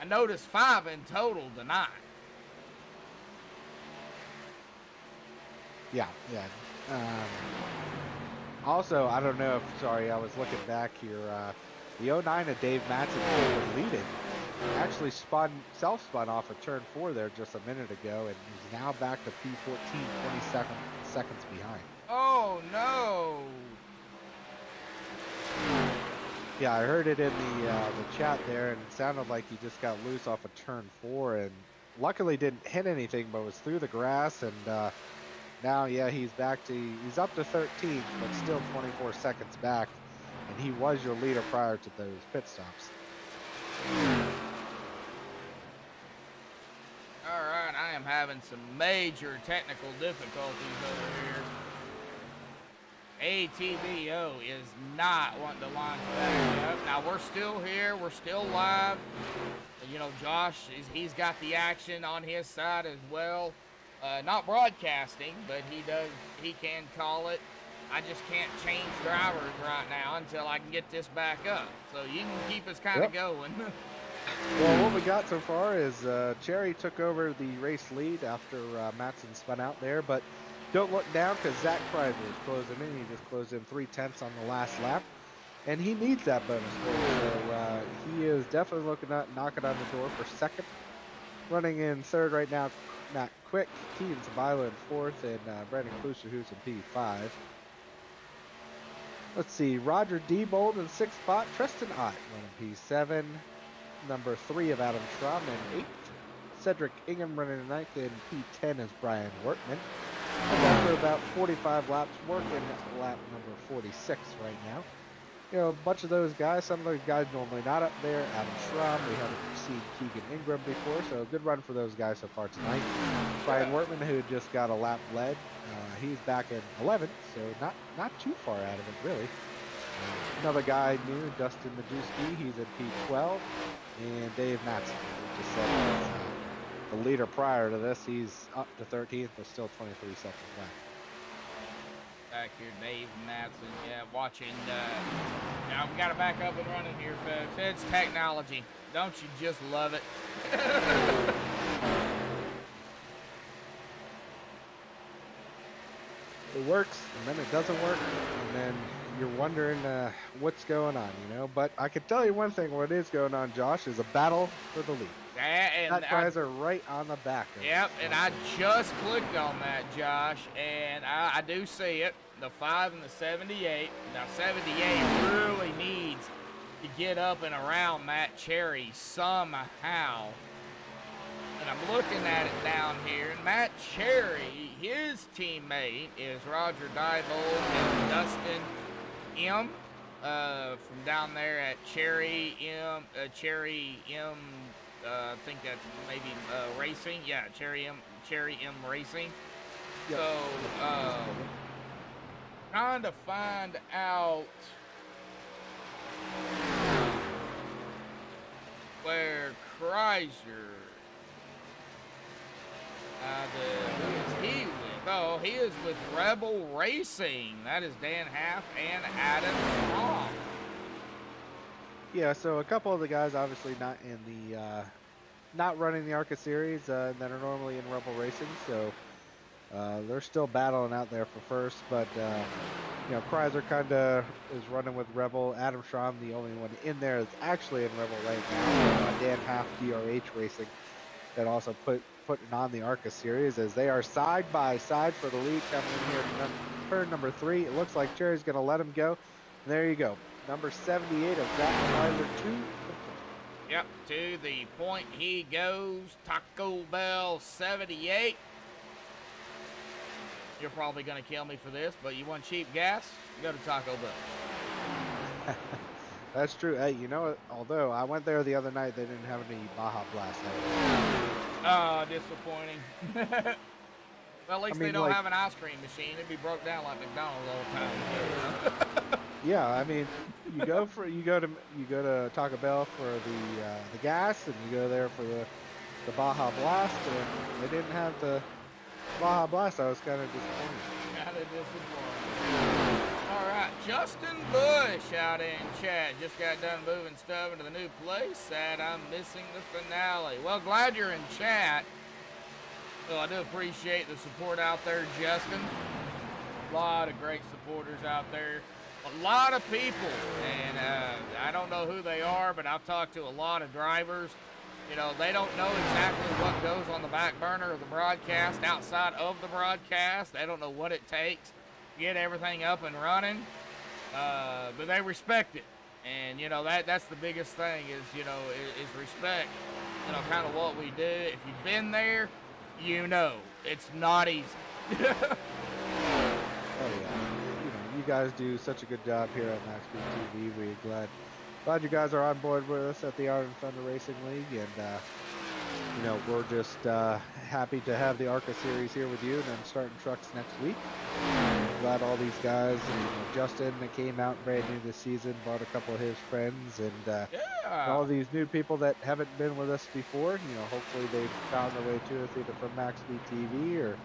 I noticed 5 in total tonight. Yeah. Also, I don't know if, sorry, I was looking back here. The 09 of Dave Matson was leading. Actually self-spun off of turn 4 there just a minute ago, and he's now back to P14, 20 seconds behind. Oh, no. Yeah, I heard it in the chat there, and it sounded like he just got loose off of turn 4, and luckily didn't hit anything, but was through the grass, and now, yeah, he's up to 13, but still 24 seconds back, and he was your leader prior to those pit stops. All right, I am having some major technical difficulties over here. ATVO is not wanting to line back up. Now, we're still here. We're still live. Josh, he's got the action on his side as well. Not broadcasting, but he can call it. I just can't change drivers right now until I can get this back up. So you can keep us kind of going. Well, what we got so far is Cherry took over the race lead after Matson spun out there, but don't look down because Zach Kreiser is closing in. He just closed in 3/10 on the last lap, and he needs that bonus score. So he is definitely looking at knocking on the door for second. Running in third right now, Matt Quick, Keaton Sabilo in fourth, and Brandon Kluser, who's in P5. Let's see, Roger Diebold in sixth spot, Tristan Ott running P7, number 3 of Adam Schramm in 8th, Cedric Ingham running in 9th, and P10 is Brian Wortman. And after about 45 laps, working lap number 46 right now. A bunch of those guys, some of those guys normally not up there. Adam Schramm, we haven't seen Keegan Ingram before, so a good run for those guys so far tonight. Brian Wortman, who just got a lap led, he's back in 11th, so not too far out of it, really. Another guy new, Dustin Majewski, he's in P12, and Dave Matson, who just said the leader prior to this, he's up to 13th, but still 23 seconds left. Back here, Dave Matson, watching. Now we got to back up and running here, folks. It's technology. Don't you just love it? It works, and then it doesn't work, and then you're wondering what's going on, But I can tell you one thing, what is going on, Josh, is a battle for the lead. And That Chrysler right on the back. Yep, and I just clicked on that, Josh, and I do see it. The 5 and the 78. Now, 78 really needs to get up and around Matt Cherry somehow. And I'm looking at it down here, and Matt Cherry, his teammate is Roger Diebold and Dustin M. From down there at Cherry M. I think that's maybe Racing. Yeah, Cherry M Racing. Yep. So, trying to find out where Chrysler. Who is he with? Oh, he is with Rebel Racing. That is Dan Half and Adam Long. Yeah, so a couple of the guys obviously not in the not running the ARCA series that are normally in Rebel Racing, so they're still battling out there for first. But you know, Chrysler kind of is running with Rebel. Adam Schramm, the only one in there, is actually in Rebel right now. Dan Half, DRH Racing, that also putting on the ARCA series as they are side by side for the lead coming in here to turn number 3. It looks like Cherry's going to let him go. And there you go. Number 78 of Zach Chrysler to. Yep, to the point he goes. Taco Bell 78. You're probably going to kill me for this, but you want cheap gas? Go to Taco Bell. That's true. Hey, you know, although I went there the other night, they didn't have any Baja Blast. Disappointing. Well, at least they mean, don't like, have an ice cream machine. It'd be broke down like McDonald's all the time. Yeah, I mean, you go to Taco Bell for the gas, and you go there for the Baja Blast, and they didn't have the Baja Blast. I was kind of disappointed. All right, Justin Bush out in chat. Just got done moving stuff into the new place. Sad I'm missing the finale. Well, glad you're in chat. Well, I do appreciate the support out there, Justin. A lot of great supporters out there. A lot of people, and I don't know who they are, but I've talked to a lot of drivers. You know, they don't know exactly what goes on the back burner of the broadcast, outside of the broadcast. They don't know what it takes to get everything up and running, but they respect it. And, you know, that's the biggest thing is, you know, is respect, you know, kind of what we do. If you've been there, you know, it's not easy. Oh, yeah. You guys do such a good job here at MaxspeedTV. We're glad you guys are on board with us at the Art and Thunder Racing League, and you know, we're just happy to have the ARCA series here with you, and then starting trucks next week. Glad all these guys, and, you know, Justin that came out brand new this season, brought a couple of his friends, and all these new people that haven't been with us before. You know, hopefully they've found their way to us either from MaxspeedTV or,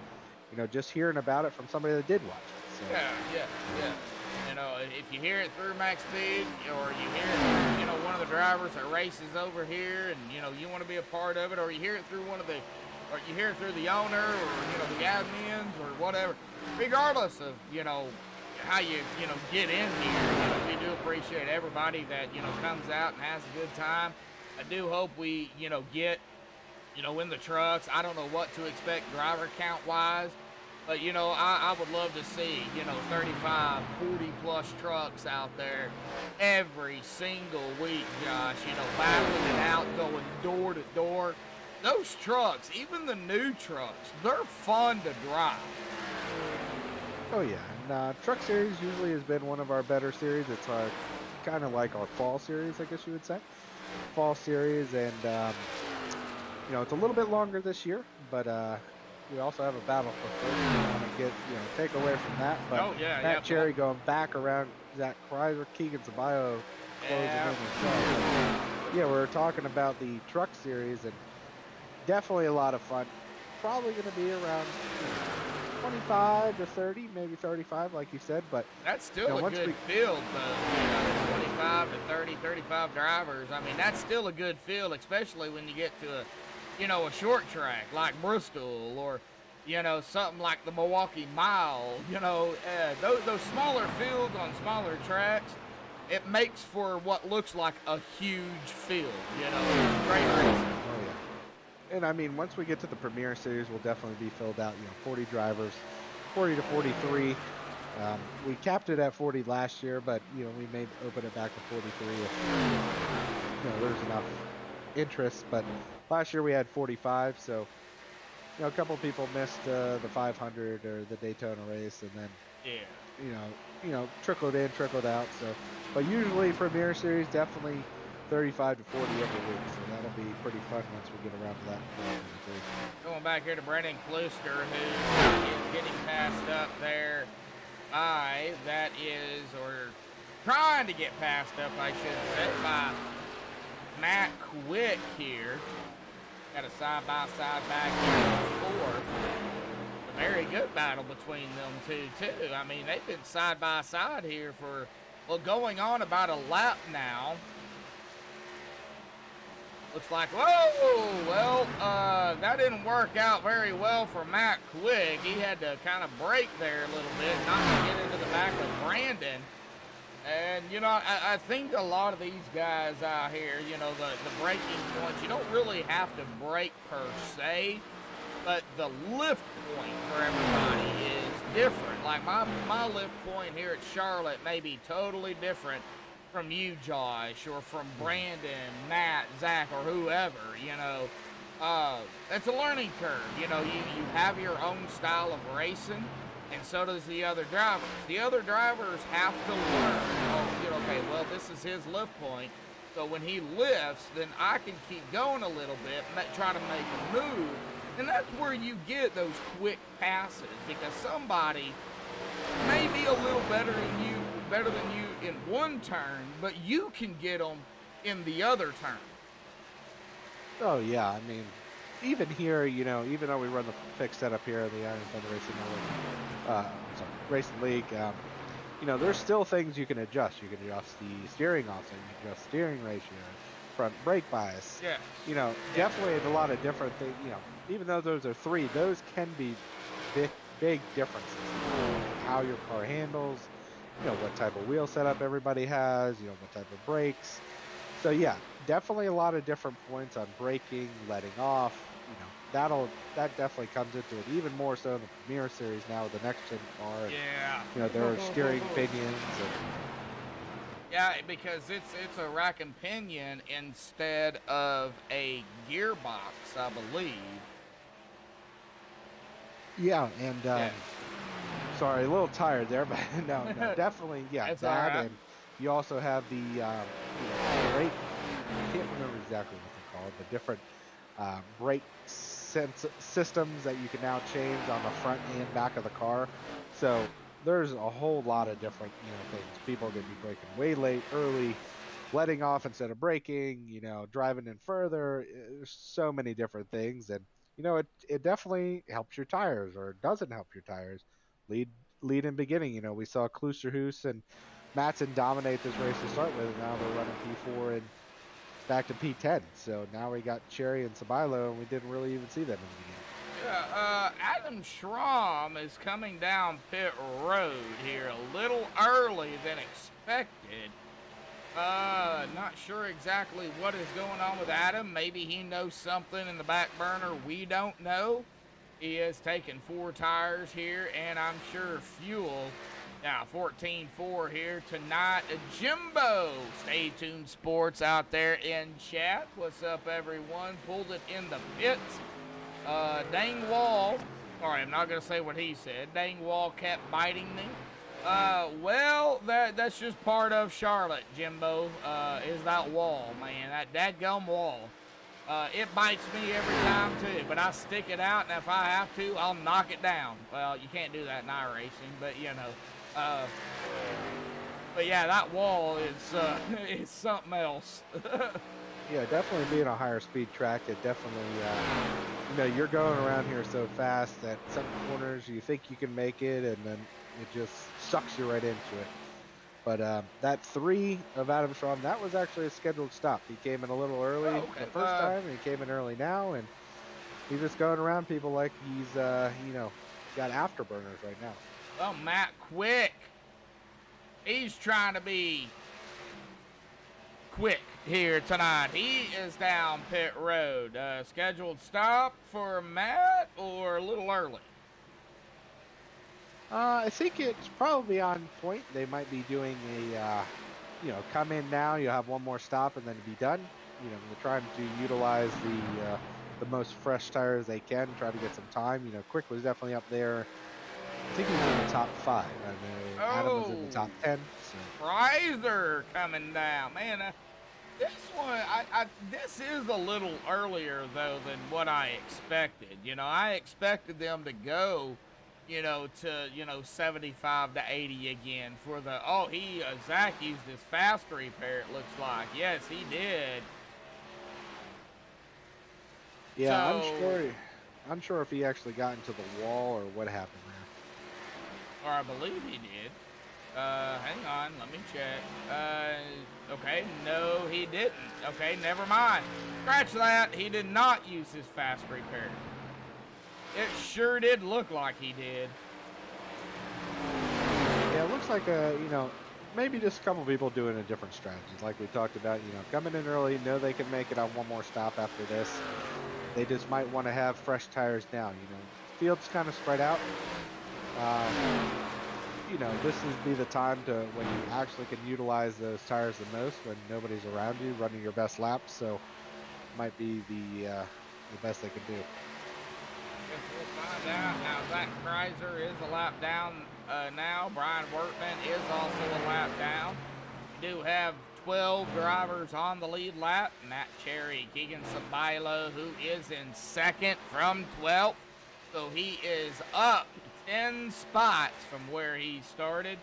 you know, just hearing about it from somebody that did watch it. So. Yeah. You know, if you hear it through MaxsPeed, or you hear, you know, one of the drivers that races over here, and, you know, you want to be a part of it, or you hear it through or you hear it through the owner, or, you know, the admins, or whatever, regardless of, you know, how you know, get in here, you know, we do appreciate everybody that, you know, comes out and has a good time. I do hope we, you know, get, you know, in the trucks. I don't know what to expect driver count wise. But, you know, I would love to see, you know, 35, 40-plus trucks out there every single week, Josh, you know, battling it out, going door to door. Those trucks, even the new trucks, they're fun to drive. Oh, yeah. And Truck Series usually has been one of our better series. It's kind of like our fall series, I guess you would say. Fall series, and, you know, it's a little bit longer this year, but we also have a battle for first. We want to get, you know, take away from that. But Matt Cherry going back around Zach Chrysler, Keegan Zabayo closing in himself. Yeah, we're talking about the Truck Series, and definitely a lot of fun. Probably going to be around, you know, 25 to 30, maybe 35, like you said. But that's still, you know, a good field, though. You know, 25 to 30, 35 drivers. I mean, that's still a good field, especially when you get to a, you know, a short track like Bristol, or, you know, something like the Milwaukee Mile. You know, those smaller fields on smaller tracks, it makes for what looks like a huge field. You know, great racing. Oh, yeah. And I mean, once we get to the Premier Series, we'll definitely be filled out. 40 drivers, 40 to 43. We capped it at 40 last year, but we may open it back to 43 if there's enough interest. But last year we had 45, so a couple people missed the 500 or the Daytona race, and then trickled in, trickled out. So, but usually Premier Series definitely 35 to 40 every week, so that'll be pretty fun once we get around to that. Going back here to Brendan Kluster, who is getting passed up there by, or trying to get passed up, I should say, by Matt Quick here. Got a side-by-side back here in fourth. A very good battle between them two, too. I mean, they've been side-by-side here for, well, going on about a lap now. Looks like, whoa, well, that didn't work out very well for Matt Quick. He had to kind of brake there a little bit, not to get into the back of Brandon. And, I think a lot of these guys out here, the braking points, you don't really have to brake per se, but the lift point for everybody is different. Like my lift point here at Charlotte may be totally different from you, Josh, or from Brandon, Matt, Zach, or whoever, that's a learning curve. You have your own style of racing, and so does the other drivers. The other drivers have to learn, okay, well, this is his lift point, so when he lifts, then I can keep going a little bit, try to make a move, and that's where you get those quick passes, because somebody may be a little better than you in one turn, but you can get them in the other turn. Oh yeah, I mean, even here, even though we run the fixed setup here in the Iron Thunder Racing League, there's still things you can adjust. You can adjust the steering offset, you can adjust steering ratio, front brake bias. Yeah. Definitely a lot of different things. Even though those are three, those can be big differences. How your car handles, what type of wheel setup everybody has, what type of brakes. So yeah, definitely a lot of different points on braking, letting off. That definitely comes into it, even more so in the Premier Series now with the next gen car. Yeah. There are steering pinions. Yeah, because it's a rack and pinion instead of a gearbox, I believe. Yeah, and sorry, a little tired there, but no, definitely, yeah, That's that, all right. and you also have the brake. I can't remember exactly what they're called, but different brake systems that you can now change on the front and back of the car. So there's a whole lot of different things. People are going to be braking way late, early, letting off instead of braking. Driving in further. There's so many different things, and it definitely helps your tires, or it doesn't help your tires. Lead in beginning. We saw Klusterhoos and Matson dominate this race to start with, and now they're running P4 and back to P10. So now we got Cherry and Sabilo, and we didn't really even see them in the beginning. Yeah, Adam Schramm is coming down pit road here a little early than expected. Not sure exactly what is going on with Adam. Maybe he knows something in the back burner we don't know. He has taken 4 tires here, and I'm sure fuel. Now, 14-4 here tonight. Jimbo, Stay Tuned Sports out there in chat. What's up, everyone? Pulled it in the pits. Dang Wall. All right, I'm not going to say what he said. Dang Wall kept biting me. Well, that's just part of Charlotte, Jimbo, is that wall, man. That dadgum wall. It bites me every time, too, but I stick it out, and if I have to, I'll knock it down. Well, you can't do that in iRacing, but, but yeah, that wall is something else. Yeah, definitely being a higher speed track, it definitely, you're going around here so fast that some corners you think you can make it, and then it just sucks you right into it. But that 3 of Adam Schramm, that was actually a scheduled stop. He came in a little early the first time, and he came in early now, and he's just going around people like he's, got afterburners right now. Well, Matt Quick, he's trying to be quick. here tonight. He is down pit road. Scheduled stop for Matt or a little early? I think it's probably on point. They might be doing a, come in now, you'll have one more stop and then be done. They're trying to utilize the most fresh tires they can, try to get some time. Quick was definitely up there. I think he was in the top 5. I know Adam was in the top 10. So. Riser coming down. Man, this one, this is a little earlier, though, than what I expected. I expected them to go, to, 75 to 80 again for the, Zach used his fast repair, it looks like. Yes, he did. Yeah, So, unsure if he actually got into the wall or what happened there. or I believe he did. Hang on, let me check. Okay, no, he didn't. Okay, never mind. Scratch that. He did not use his fast repair. It sure did look like he did. Yeah, it looks like maybe just a couple people doing a different strategy. Like we talked about, coming in early, know they can make it on one more stop after this. They just might want to have fresh tires now. The field's kind of spread out. This would be the time to when you actually can utilize those tires the most when nobody's around you, running your best laps. So, might be the best they could do. Guess we'll find out. Now, Zach Kreiser is a lap down now. Brian Workman is also a lap down. We do have 12 drivers on the lead lap. Matt Cherry, Keegan Sabilo, who is in second from 12th. So he is up 10 spots from where he started.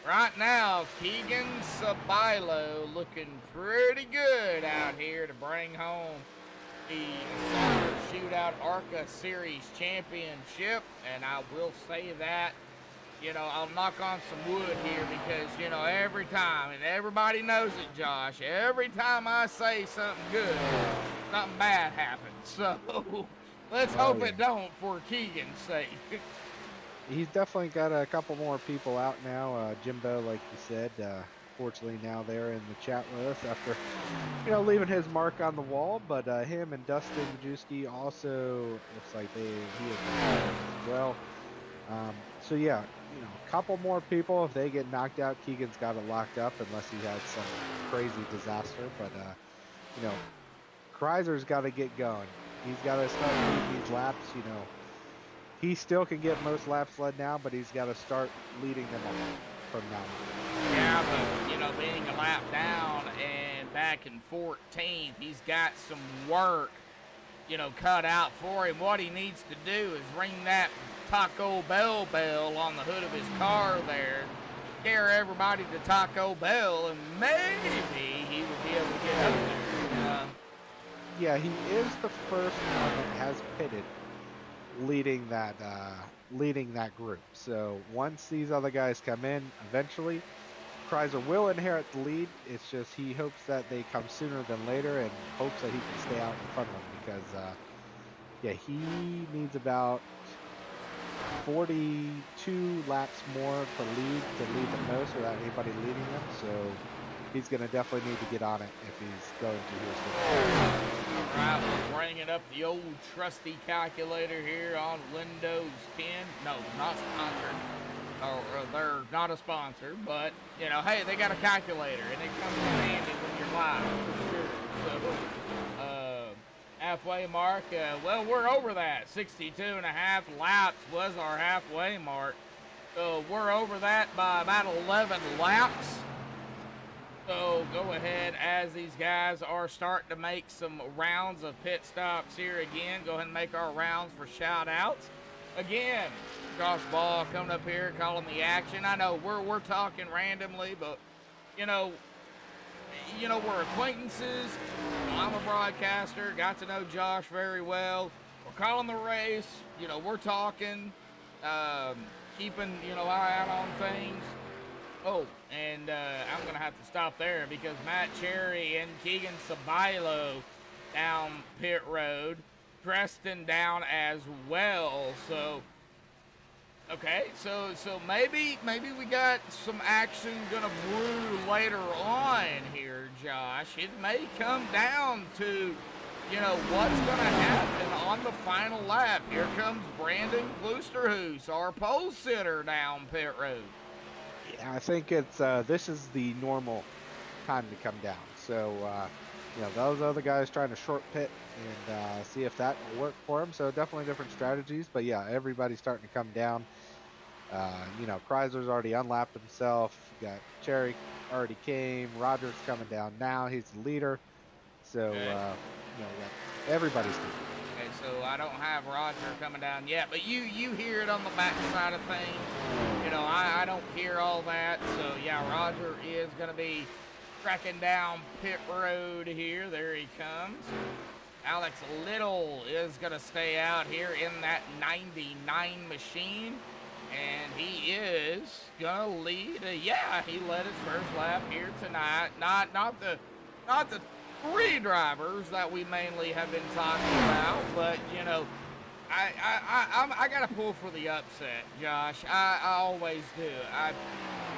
Right now, Keegan Sabilo looking pretty good out here to bring home the Summer Shootout ARCA Series Championship. And I will say that, I'll knock on some wood here because, every time, and everybody knows it, Josh, every time I say something good, something bad happens. So let's hope it don't for Keegan's sake. He's definitely got a couple more people out now. Jimbo, like you said, fortunately now they're in the chat with us after, leaving his mark on the wall. But him and Dustin Majewski also looks like he is as well. So yeah, a couple more people. If they get knocked out, Keegan's got it locked up unless he had some crazy disaster. But Kreiser's got to get going. He's got to start leading these laps. He still can get most laps led now, but he's got to start leading them all from now on. Yeah, but, being a lap down and back in 14th, he's got some work, cut out for him. What he needs to do is ring that Taco Bell bell on the hood of his car there, scare everybody to Taco Bell, and maybe he would be able to get up there. Yeah, he is the first one that has pitted leading that group. So once these other guys come in, eventually Kreiser will inherit the lead. It's just he hopes that they come sooner than later and hopes that he can stay out in front of them because he needs about 42 laps more to lead the most without anybody leading them. So he's going to definitely need to get on it if he's going to Houston. All right, we're bringing up the old trusty calculator here on Windows 10. No, not sponsored. Or they're not a sponsor, but, hey, they got a calculator, and it comes in handy when you're live, for sure. So, halfway mark, well, we're over that. 62.5 laps was our halfway mark. So we're over that by about 11 laps. So go ahead, as these guys are starting to make some rounds of pit stops here again, go ahead and make our rounds for shout outs. Again, Josh Ball coming up here, calling the action. I know we're talking randomly, but we're acquaintances. I'm a broadcaster, got to know Josh very well. We're calling the race, we're talking, keeping, eye out on things. Oh, and I'm going to have to stop there because Matt Cherry and Keegan Sabilo down pit road. Preston down as well. So Okay, so maybe we got some action gonna brew later on here, Josh. It may come down to, you know, what's gonna happen on the final lap. Here comes Brandon Kloosterhoos, our pole sitter down pit road. Yeah, I think it's this is the normal time to come down. So you know, those other guys trying to short pit and see if that will work for them. So definitely different strategies. But yeah, everybody's starting to come down. You know, Chrysler's already unlapped himself. You got Cherry already came. Roger's coming down now. He's the leader. So Okay. you know, yeah, everybody's leading. Okay, so I don't have Roger coming down yet, but you hear it on the back side of things. You know, I don't hear all that. So yeah, Roger is gonna be tracking down pit road here. There he comes. Alex Little is gonna stay out here in that 99 machine, and he is gonna lead. Yeah, he led his first lap here tonight. Not the 3 drivers that we mainly have been talking about, but you know, I gotta pull for the upset, Josh. I always do.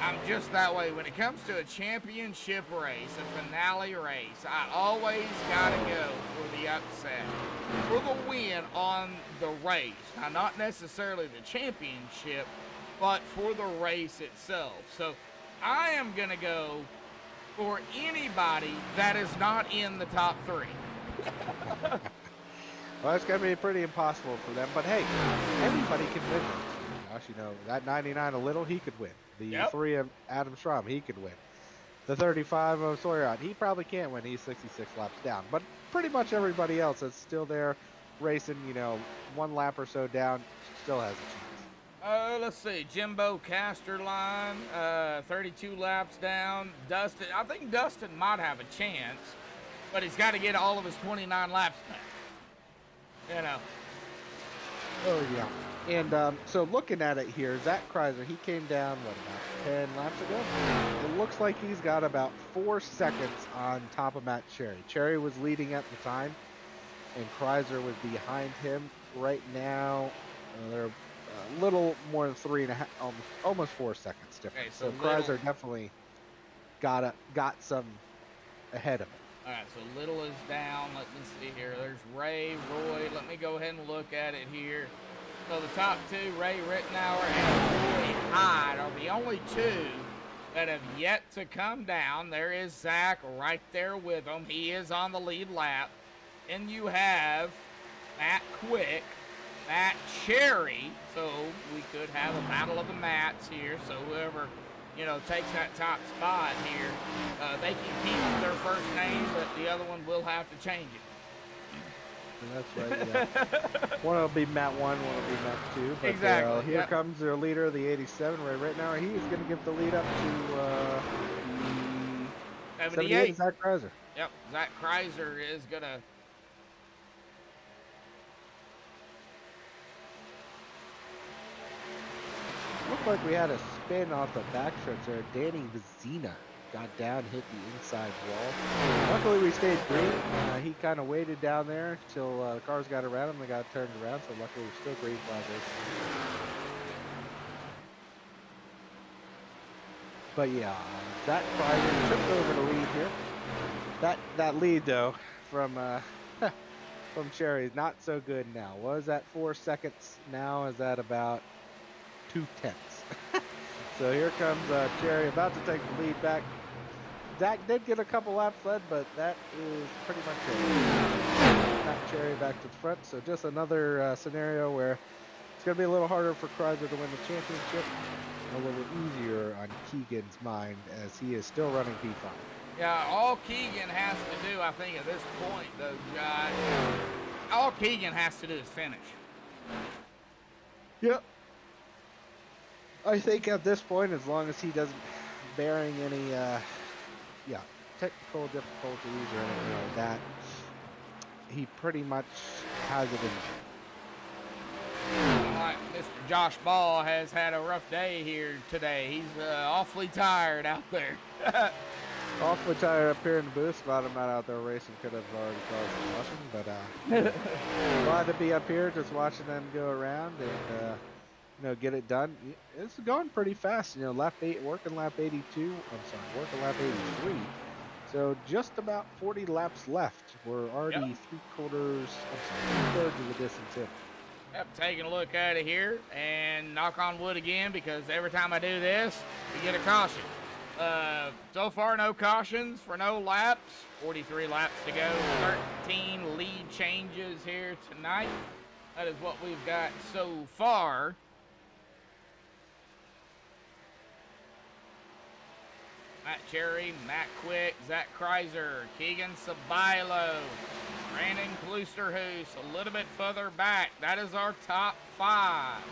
I'm just that way when it comes to a championship race, a finale race. I always gotta go for the upset, for the win on the race. Now, not necessarily the championship, but for the race itself. So I am gonna go for anybody that is not in the top 3. Well, it's going to be pretty impossible for them. But hey, everybody can win. Gosh, you know, that 99 a Little, he could win. The 3 of Adam Schramm, he could win. The 35 of Sawyer, he probably can't win. He's 66 laps down. But pretty much everybody else that's still there racing, you know, 1 lap or so down, still has a chance. Let's see. Jimbo Casterline, 32 laps down. Dustin, I think Dustin might have a chance, but he's got to get all of his 29 laps back. You know. Oh, yeah. And so looking at it here, Zach Chrysler, he came down, what, about 10 laps ago? It looks like he's got about 4 seconds on top of Matt Cherry. Cherry was leading at the time, and Chrysler was behind him. Right now, they're a little more than 3.5, almost 4 seconds difference. Okay, so Chrysler definitely got some ahead of him. All right, so Little is down. Let me see here. There's Ray, Roy. Let me go ahead and look at it here. So the top 2, Ray Rittenauer and Roy Hyde, are the only 2 that have yet to come down. There is Zach right there with him. He is on the lead lap. And you have Matt Quick, Matt Cherry. So we could have a battle of the Matts here. So whoever, you know, takes that top spot here, they can keep their first name, but the other one will have to change it. That's right, yeah. One will be Matt 1, one will be Matt 2. But exactly. Here comes their leader, the 87, Ray Rittenauer. He is going to give the lead up to 78, Zach Chrysler. Yep, Zach Chrysler is going to... Looked like we had a spin off the back stretch there. Danny Vizina got down, hit the inside wall. Luckily, we stayed green. He kind of waited down there till the cars got around him. They got turned around, so luckily we're still green flag racing. But yeah, Zach Chrysler took over the lead here. That lead though from from Cherry is not so good now. Was that 4 seconds? Now is that about 2/10. So here comes Cherry about to take the lead back. Zach did get a couple laps led, but that is pretty much it. Not Cherry back to the front. So just another scenario where it's going to be a little harder for Chrysler to win the championship. A little easier on Keegan's mind as he is still running P5. Yeah, all Keegan has to do, I think, at this point, though, Josh, all Keegan has to do is finish. Yep. I think at this point, as long as he doesn't bearing any, technical difficulties or anything like that, he pretty much has it in. Like Mr. Josh Ball has had a rough day here today. He's awfully tired out there. Awfully tired up here in the booth spot. I'm not out there racing. Could have already caused some caution, but glad to be up here just watching them go around and get it done. It's going pretty fast. Lap 8, working lap 82. I'm sorry, working lap 83. So just about 40 laps left. We're already Yep. two-thirds of the distance in. Yep, taking a look at it here, and knock on wood again, because every time I do this, we get a caution. So far, no cautions for no laps. 43 laps to go. 13 lead changes here tonight. That is what we've got so far. Matt Cherry, Matt Quick, Zach Kreiser, Keegan Sabilo, Brandon Kloosterhoos a little bit further back. That is our top 5.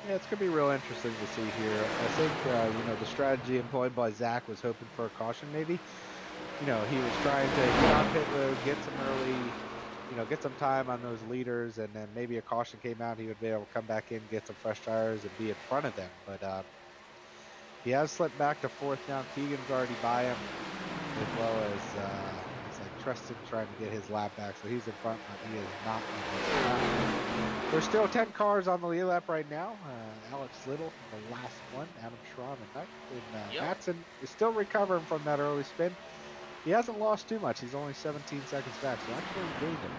Yeah, it's going to be real interesting to see here. I think, the strategy employed by Zach was hoping for a caution maybe. He was trying to get on pit road, get some early, get some time on those leaders, and then maybe a caution came out, he would be able to come back in, get some fresh tires, and be in front of them. But he has slipped back to 4th now. Keegan's already by him, as well as it's like Tristan trying to get his lap back, so he's in front, but he is not in front. There's still 10 cars on the lead lap right now. Alex Little, the last one, Adam Schramm and Knight. And Matson is still recovering from that early spin. He hasn't lost too much. He's only 17 seconds back, so actually gained it.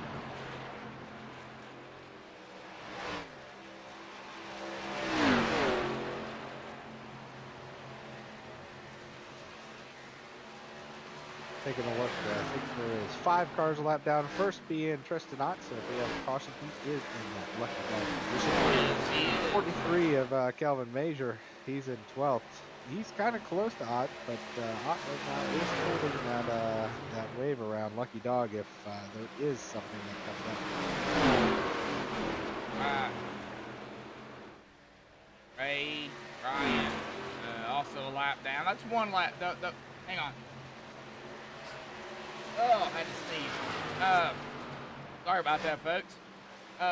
Taking a look, I think there is 5 cars a lap down. First being Tristan Ott, so if we have a caution, he is in that lucky position. 43 of Calvin Major, he's in 12th. He's kind of close to Ott, but Ott right now is holding that wave around Lucky Dog if there is something that comes up. Ray, Ryan, also a lap down. That's one lap. Hang on. Oh, I had to sneeze. Sorry about that, folks.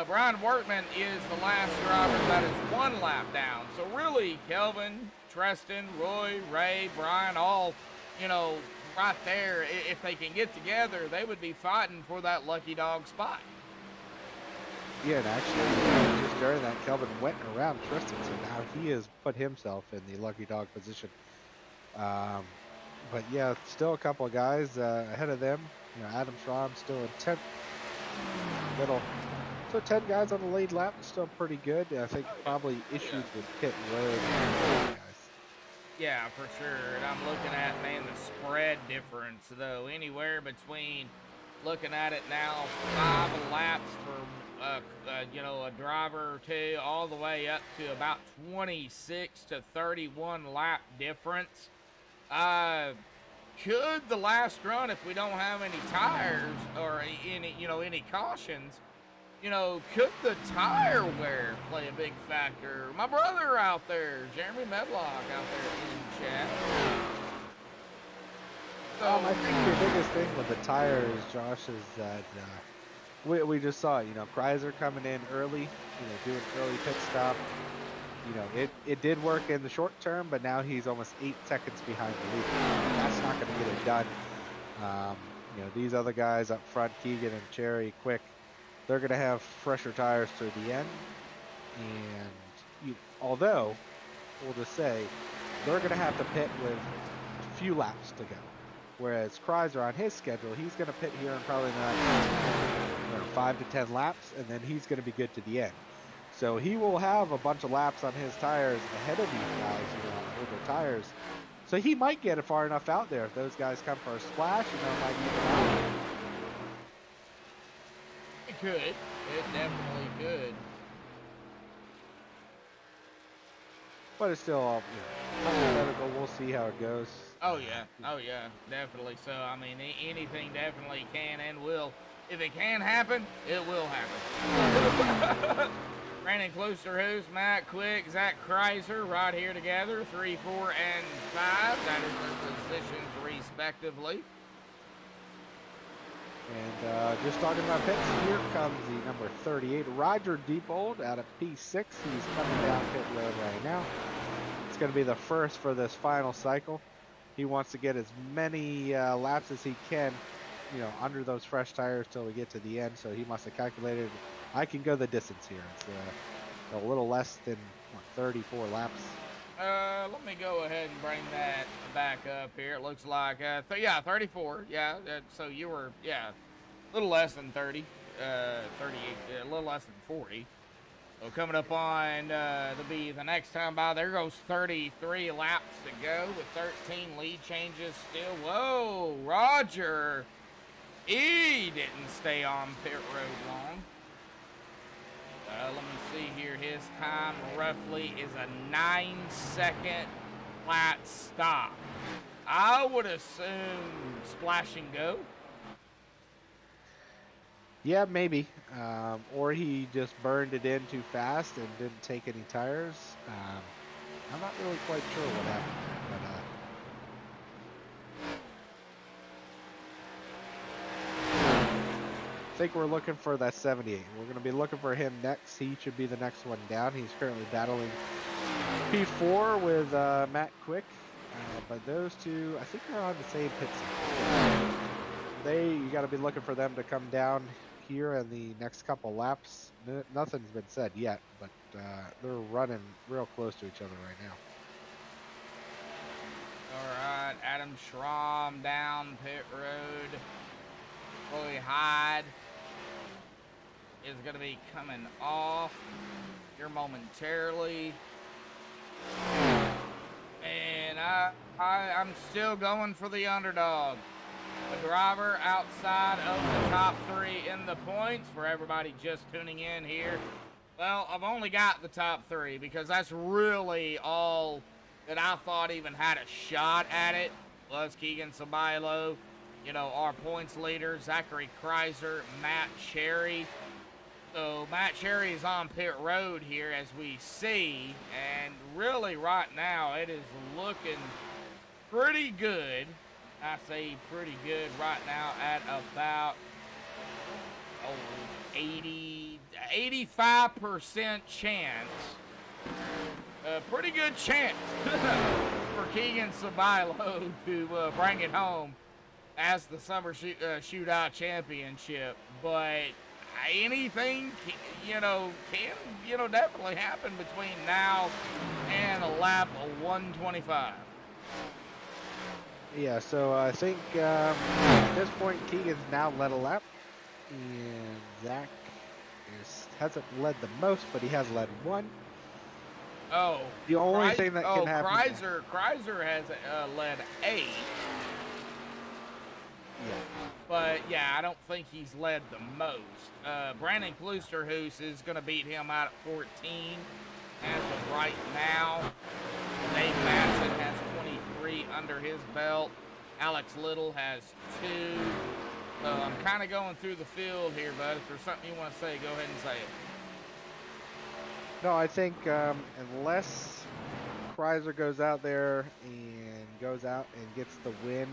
Brian Workman is the last driver that is 1 lap down. So really, Kelvin, Tristan, Roy, Ray, Brian, all, right there. If they can get together, they would be fighting for that lucky dog spot. Yeah, and actually, just during that, Kelvin went around Tristan, so now he has put himself in the lucky dog position. But yeah, still a couple of guys ahead of them. Adam Schramm still in 10th. So 10 guys on the lead lap is still pretty good. I think probably issues with pit road. Yeah, for sure. And I'm looking at, man, the spread difference, though. Anywhere between, looking at it now, 5 laps for, a driver or 2, all the way up to about 26 to 31 lap difference. Could the last run, if we don't have any tires or any cautions, could the tire wear play a big factor? My brother out there, Jeremy Medlock out there in chat. So, I think the biggest thing with the tires, Josh, is that we just saw, Kreiser coming in early, doing early pit stop. It did work in the short term, but now he's almost 8 seconds behind the lead. That's not going to get it done. These other guys up front, Keegan and Cherry, Quick, they're going to have fresher tires to the end. And although, we'll just say, they're going to have to pit with a few laps to go. Whereas Kreiser on his schedule, he's going to pit here in probably not 5 to 10 laps, and then he's going to be good to the end. So he will have a bunch of laps on his tires ahead of these guys, older tires. So he might get it far enough out there if those guys come for a splash, might even out. it could. It definitely could. But it's still, hypothetical. We'll see how it goes. Oh yeah, definitely. So I mean, anything definitely can and will. If it can happen, it will happen. Brandon Kloosterhoos, Matt Quick, Zach Kreiser, right here together, 3, 4, and 5. That is their positions respectively. And just talking about pits, here comes the number 38, Roger Deepold out of P6. He's coming down pit road right now. It's going to be the first for this final cycle. He wants to get as many laps as he can under those fresh tires till we get to the end. So he must have calculated I can go the distance here. It's a little less than 34 laps. Let me go ahead and bring that back up here. It looks like, yeah, 34. Yeah, so you were, yeah, a little less than 30, 38, a little less than 40. So coming up on, it'll be the next time by. There goes 33 laps to go with 13 lead changes still. Whoa, Roger, he didn't stay on pit road long. Let me see here. His time roughly is a 9-second flat stop. I would assume splash and go. Yeah, maybe. Or he just burned it in too fast and didn't take any tires. I'm not really quite sure what happened there, but I think we're looking for that 78. We're going to be looking for him next. He should be the next one down. He's currently battling P4 with Matt Quick. But those two, I think they're on the same pit stop. You got to be looking for them to come down here in the next couple laps. Nothing's been said yet, but they're running real close to each other right now. All right, Adam Schramm down pit road. Chloe Hyde is going to be coming off here momentarily. And I'm still going for the underdog. The driver outside of the top 3 in the points for everybody just tuning in here. Well, I've only got the top 3 because that's really all that I thought even had a shot at it was Keegan Sabailo. Our points leader, Zachary Kreiser, Matt Cherry. So Matt Cherry is on pit road here as we see, and really right now it is looking pretty good. I say pretty good right now at about 85% chance. Pretty good chance for Keegan Sabailo to bring it home as the Summer Shootout Championship, but anything, can definitely happen between now and a lap of 125. Yeah, so I think at this point Keegan's now led a lap, and Zach hasn't led the most, but he has led one. Oh, the only thing that can happen. Kreiser has led 8. Yeah. But, yeah, I don't think he's led the most. Brandon Kloosterhoos is going to beat him out at 14 as of right now. Dave Madsen has 23 under his belt. Alex Little has 2. So I'm kind of going through the field here, bud. If there's something you want to say, go ahead and say it. No, I think unless Kreiser goes out there and gets the win,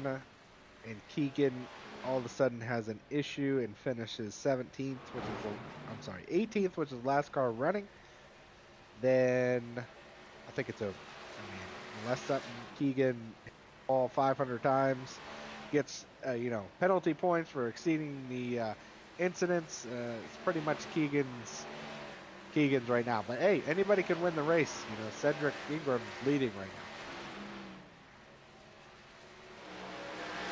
and Keegan all of a sudden has an issue and finishes 17th, 18th, which is the last car running, then I think it's over. I mean, unless Keegan all 500 times, gets penalty points for exceeding the incidents, it's pretty much Keegan's right now. But hey, anybody can win the race. Cedric Ingram's leading right now.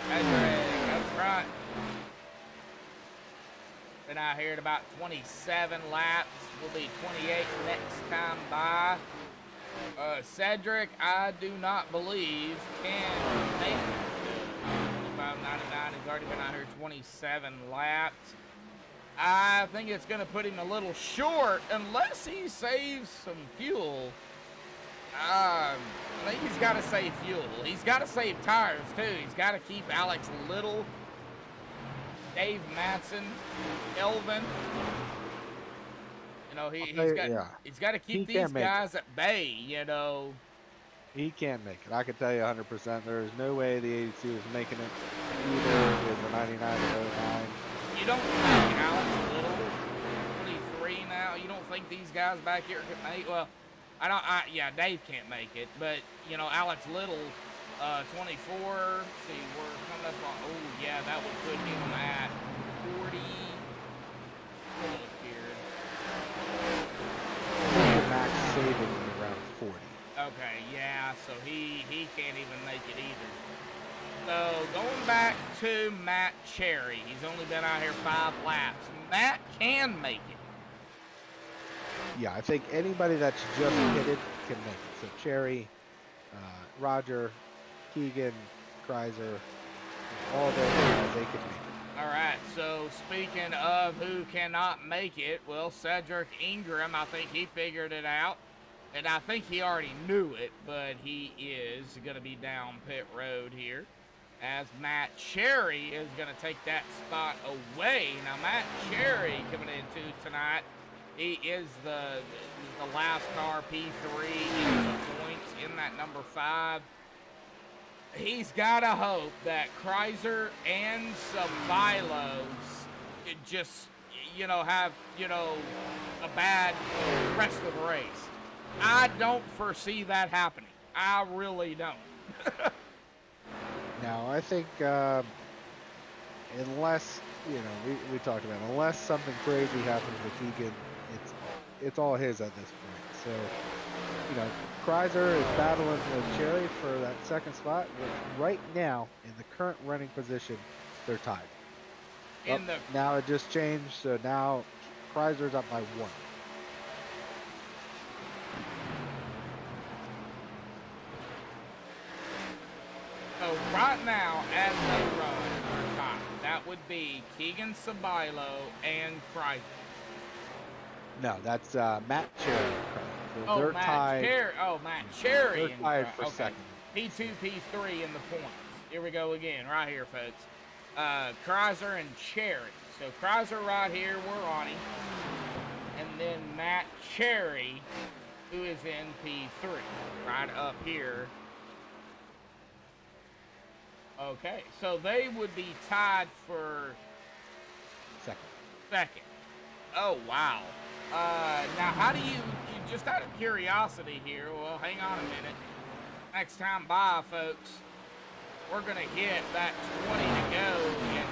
That's right. Been out here at about 27 laps. Will be 28 next time by. Cedric, I do not believe can make it. 25.99 has already been out here 27 laps. I think it's going to put him a little short unless he saves some fuel. I think he's got to save fuel. He's got to save tires, too. He's got to keep Alex Little, Dave Madsen, Elvin. He's got to keep these guys at bay, He can't make it. I can tell you 100%. There is no way the 82 is making it either with the 99 or 09. You don't think Alex Little, 23 now, you don't think these guys back here can make, well, yeah, Dave can't make it, but, Alex Little, 24. See, we're coming up on. Oh, yeah, that would put him at 40. Look here. Max saving around 40. Okay, yeah, so he can't even make it either. So going back to Matt Cherry, he's only been out here 5 laps. Matt can make it. Yeah, I think anybody that's just pitted can make it. So Cherry, Roger, Keegan, Kreiser, all those guys, they can make it. All right, so speaking of who cannot make it, well, Cedric Ingram, I think he figured it out. And I think he already knew it, but he is going to be down pit road here. As Matt Cherry is going to take that spot away. Now, Matt Cherry coming into tonight, he is the last car, P3, in the points in that number 5. He's got to hope that Kreiser and Sabilos just, have, a bad rest of the race. I don't foresee that happening. I really don't. Now, I think unless, we talked about it, unless something crazy happens with Keegan, it's all his at this point. So, Kreiser is battling with Cherry for that second spot. But right now, in the current running position, they're tied. Now it just changed, so now Kreiser's up by 1. So right now, as they run, are tied. That would be Keegan Sabilo and Kreiser. No, that's Matt Cherry. So they're Matt tied. Matt Cherry. They're tied for second. P2, P3 in the points. Here we go again, right here, folks. Kreiser and Cherry. So Kreiser right here, we're on him. And then Matt Cherry, who is in P3, right up here. Okay, so they would be tied for second. Oh, wow. Now, how do you just out of curiosity here, well, hang on a minute. Next time by, folks, we're going to hit that 20 to go, and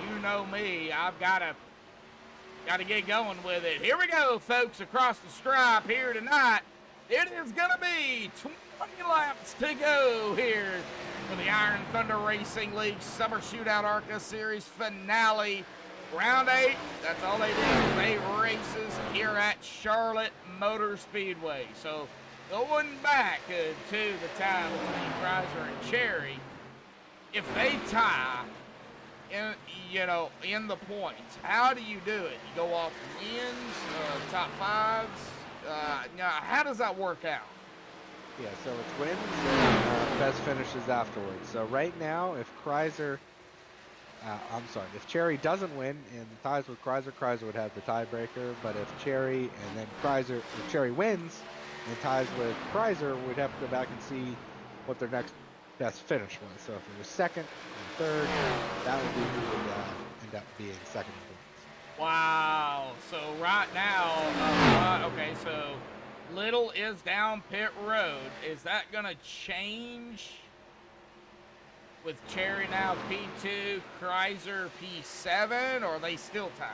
you know me, I've got to get going with it. Here we go, folks, across the stripe here tonight. It is going to be 20 laps to go here for the Iron Thunder Racing League Summer Shootout ARCA Series Finale. Round 8, that's all they did, 8 races here at Charlotte Motor Speedway. So going back to the time between Kreiser and Cherry, if they tie in the points, how do you do it? You go off wins, top 5s? Now, how does that work out? Yeah, so it's wins and best finishes afterwards. So right now, if Cherry doesn't win and ties with Kreiser, Kreiser would have the tiebreaker. But if Cherry and then if Cherry wins and ties with Kreiser, we'd have to go back and see what their next best finish was. So if it was second and third, that would be who would end up being second in points. Wow. So right now, okay, so Little is down pit road. Is that going to change with Cherry now P2, Kreiser P7, or are they still tied?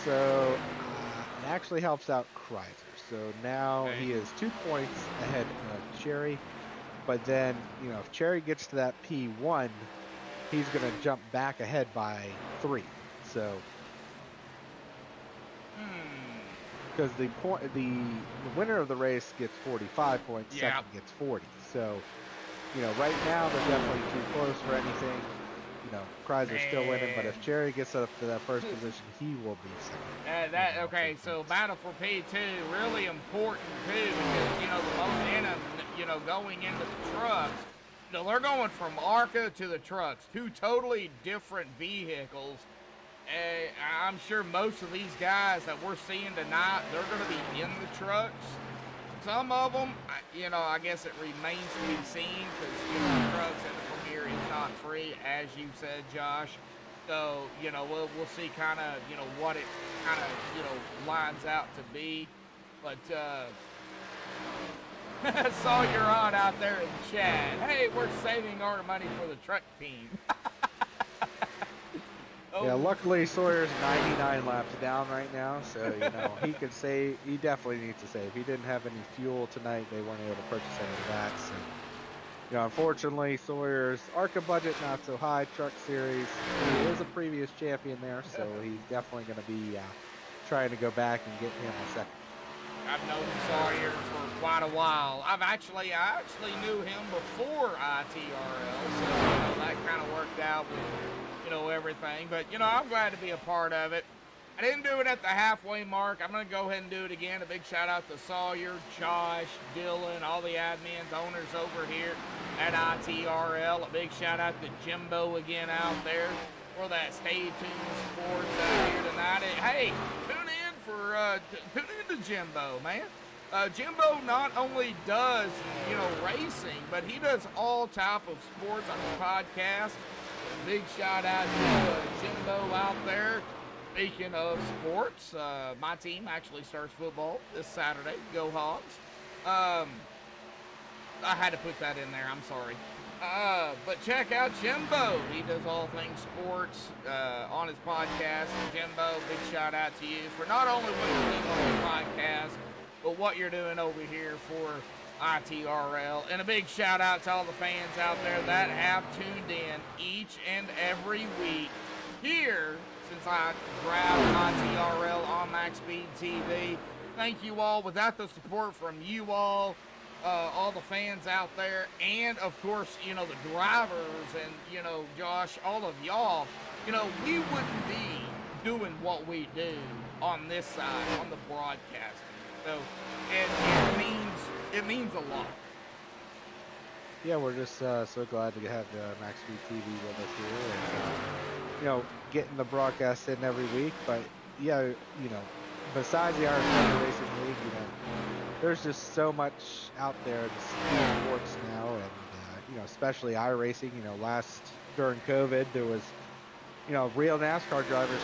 So it actually helps out Kreiser. So now he is 2 points ahead of Cherry. But then, if Cherry gets to that P1, he's going to jump back ahead by 3. So, because the winner of the race gets 45 points, second gets 40. So, right now they're definitely too close for anything. Kreiser's still winning, but if Cherry gets up to that first position, he will be second. Okay, so battle for P2, really important too, because, the momentum, going into the trucks, they're going from ARCA to the trucks, 2 totally different vehicles. I'm sure most of these guys that we're seeing tonight, they're going to be in the trucks. Some of them, I guess it remains to be seen because, the trucks at the premiere is not free, as you said, Josh. So, we'll see kind of, what it kind of, lines out to be. But, Saw you're on out there in chat. Hey, we're saving our money for the truck team. Oh. Yeah, luckily Sawyer's 99 laps down right now, so you know he could save. He definitely needs to save. He didn't have any fuel tonight. They weren't able to purchase any of that. So, you know, unfortunately, Sawyer's ARCA budget not so high. Truck series. He is a previous champion there, so he's definitely going to be trying to go back and get him a second. I've known Sawyer for quite a while. I actually knew him before ITRL, so you know that kind of worked out with, you know, everything. But you know, I'm glad to be a part of it. I didn't do it at the halfway mark. I'm gonna go ahead and do it again. A big shout out to Sawyer, Josh, Dylan, all the admins, owners over here at ITRL. A big shout out to Jimbo again out there for that Stay Tuned Sports here tonight. Hey, tune in to Jimbo, man. Jimbo not only does, you know, racing, but he does all type of sports on his podcast. A big shout out to Jimbo out there. Speaking of sports, my team actually starts football this Saturday. Go Hogs. I had to put that in there. I'm sorry. But check out Jimbo. He does all things sports on his podcast. Jimbo, big shout out to you for not only what you're doing on the podcast, but what you're doing over here for ITRL. And a big shout out to all the fans out there that have tuned in each and every week here since I grabbed ITRL on MaxspeedTV. Thank you all. Without the support from you all the fans out there, and of course, you know, the drivers and, you know, Josh, all of y'all, you know, we wouldn't be doing what we do on this side, on the broadcasting. So it means a lot. Yeah, we're just so glad to have MaxspeedTV with us here, and you know, getting the broadcast in every week. But yeah, you know, besides the Irish Motor Racing League, you know, there's just so much out there to see sports now, and you know, especially iRacing. You know, during COVID, there was, you know, real NASCAR drivers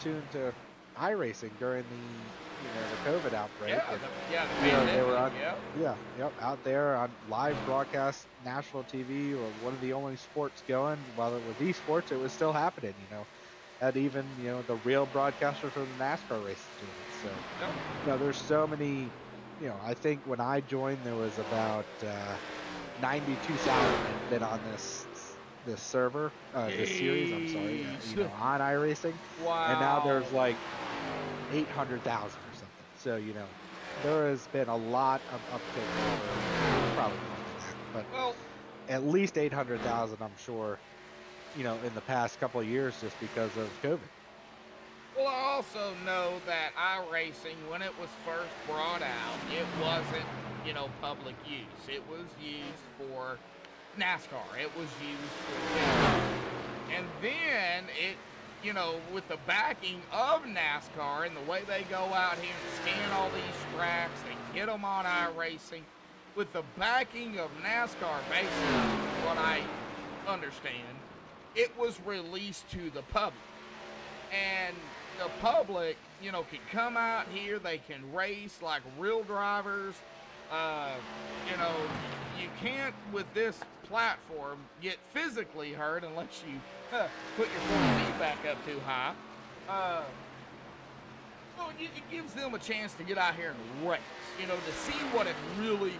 tuned to iRacing during the COVID outbreak. The you know, they were pandemic, out there on live broadcast, national TV, or one of the only sports going. While it was esports, it was still happening. You know, and even, you know, the real broadcasters from the NASCAR races doing it. So, you know, there's so many. You know, I think when I joined, there was about 92,000 that been on this server, this series. I'm sorry, you know, on iRacing. Wow. And now there's like 800,000 or something. So, you know, there has been a lot of uptake. Probably more than that, but at least 800,000, I'm sure. You know, in the past couple of years, just because of COVID. Well, I also know that iRacing, when it was first brought out, it wasn't, you know, public use. It was used for NASCAR. It was used for, and then it, you know, with the backing of NASCAR and the way they go out here and scan all these tracks, they get them on iRacing, with the backing of NASCAR, basically, what I understand, it was released to the public. And the public, you know, can come out here, they can race like real drivers. You know, you can't, with this platform, get physically hurt unless you put your 4 feet back up too high. So it gives them a chance to get out here and race, you know, to see what it really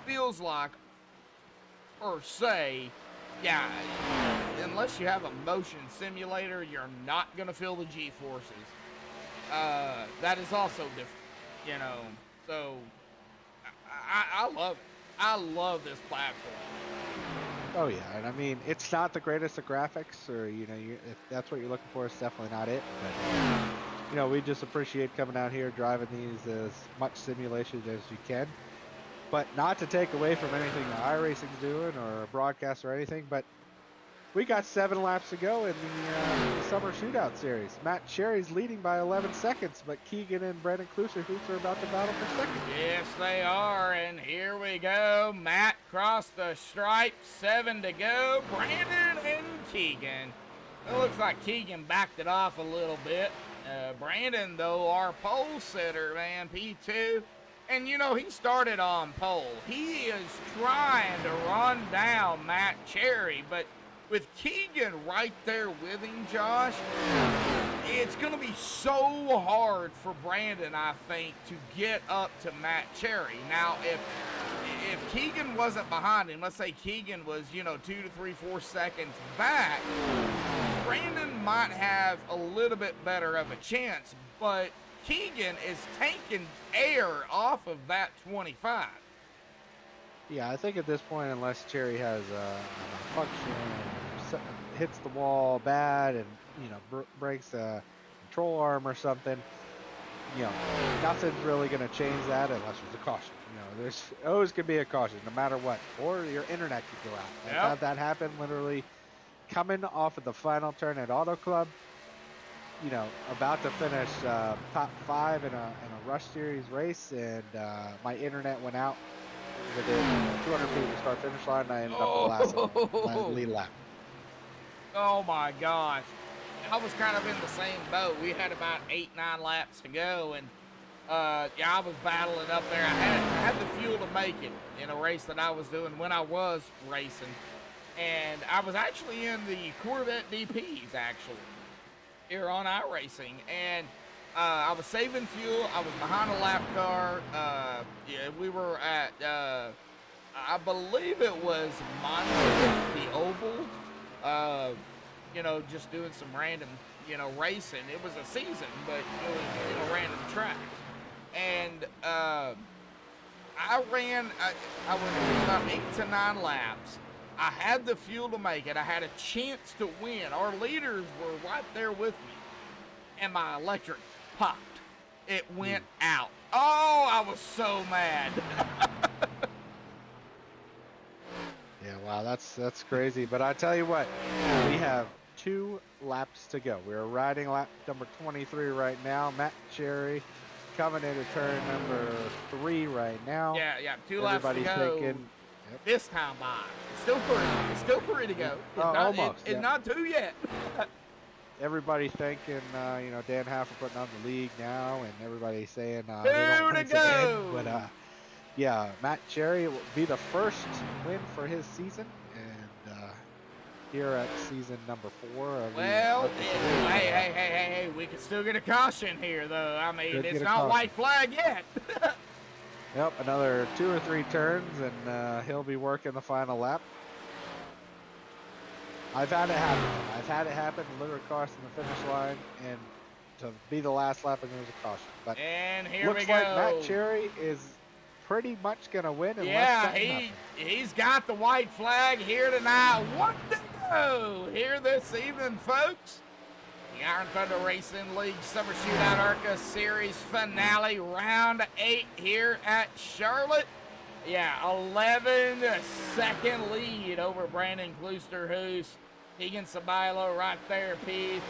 feels like, or say, yeah, unless you have a motion simulator, you're not going to feel the G-forces. That is also different, you know. So, I love it. I love this platform. Oh, yeah. And I mean, it's not the greatest of graphics, or, you know, if that's what you're looking for, it's definitely not it. But, you know, we just appreciate coming out here, driving these as much simulation as you can. But not to take away from anything that iRacing's doing or broadcast or anything, but we got 7 laps to go in the Summer Shootout Series. Matt Sherry's leading by 11 seconds, but Keegan and Brandon Kluser are about to battle for second. Yes, they are, and here we go. Matt crossed the stripe, 7 to go. Brandon and Keegan. It looks like Keegan backed it off a little bit. Brandon, though, our pole sitter, man, P2. And, you know, he started on pole. He is trying to run down Matt Cherry, but with Keegan right there with him, Josh, it's going to be so hard for Brandon, I think, to get up to Matt Cherry. Now, if Keegan wasn't behind him, let's say Keegan was, you know, 2 to 3, 4 seconds back, Brandon might have a little bit better of a chance, but Keegan is taking air off of that 25. Yeah, I think at this point, unless Cherry has a malfunction, hits the wall bad, and you know breaks a control arm or something, you know, nothing's really going to change that unless there's a caution. You know, there's always going to be a caution, no matter what, or your internet could go out. I've had that happen literally coming off of the final turn at Auto Club. You know, about to finish top 5 in a Rush Series race, and my internet went out within 200 feet of the start finish line, and I ended up in the last lead lap. Oh my gosh. I was kind of in the same boat. We had about 8-9 laps to go, and yeah, I was battling up there. I had the fuel to make it in a race that I was doing when I was racing, and I was actually in the Corvette DPs actually here on iRacing, and I was saving fuel. I was behind a lap car. Yeah, we were at I believe it was Monza, the Oval. You know, just doing some random, you know, racing. It was a season, but it was, you know, random tracks. And I ran. I was about 8 to 9 laps. I had the fuel to make it. I had a chance to win. Our leaders were right there with me. And my electric popped. It went out. Oh, I was so mad. Yeah, wow, that's crazy. But I tell you what, we have 2 laps to go. We're riding lap number 23 right now. Matt Cherry coming into turn number 3 right now. Yeah, 2 laps to go. Thinking, this time by. It's still 3 to go. It's not, almost. It's not 2 yet. Everybody thinking, you know, Dan Haffer putting on the league now, and everybody saying 2 they don't want to it to end. go. But yeah, Matt Cherry will be the first win for his season, and here at season number 4. Well, hey, we can still get a caution here, though. I mean, it's not white flag yet. Yep, another 2 or 3 turns, and he'll be working the final lap. I've had it happen. Literally crossing the finish line, and to be the last lap, and there's a caution. But and here looks we go. like Matt Cherry is pretty much gonna win. Yeah, he's got the white flag here tonight. 1 to go here this evening, folks. The Iron Thunder Racing League Summer Shootout ARCA Series Finale, Round 8 here at Charlotte. Yeah, 11-second lead over Brandon Kloosterhuis. Keegan Sabilo right there, P3.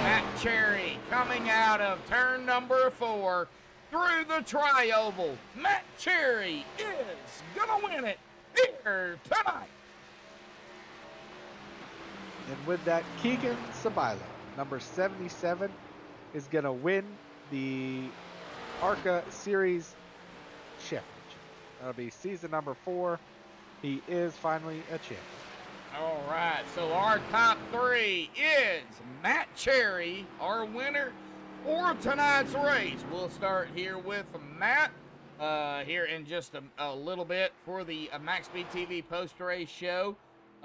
Matt Cherry coming out of turn number 4 through the tri-oval. Matt Cherry is gonna win it here tonight. And with that, Keegan Sabilo, number 77, is gonna win the ARCA Series Championship. That'll be season number 4. He is finally a champion. All right, so our top 3 is Matt Cherry, our winner for tonight's race. We'll start here with Matt here in just a little bit for the MaxspeedTV post-race show.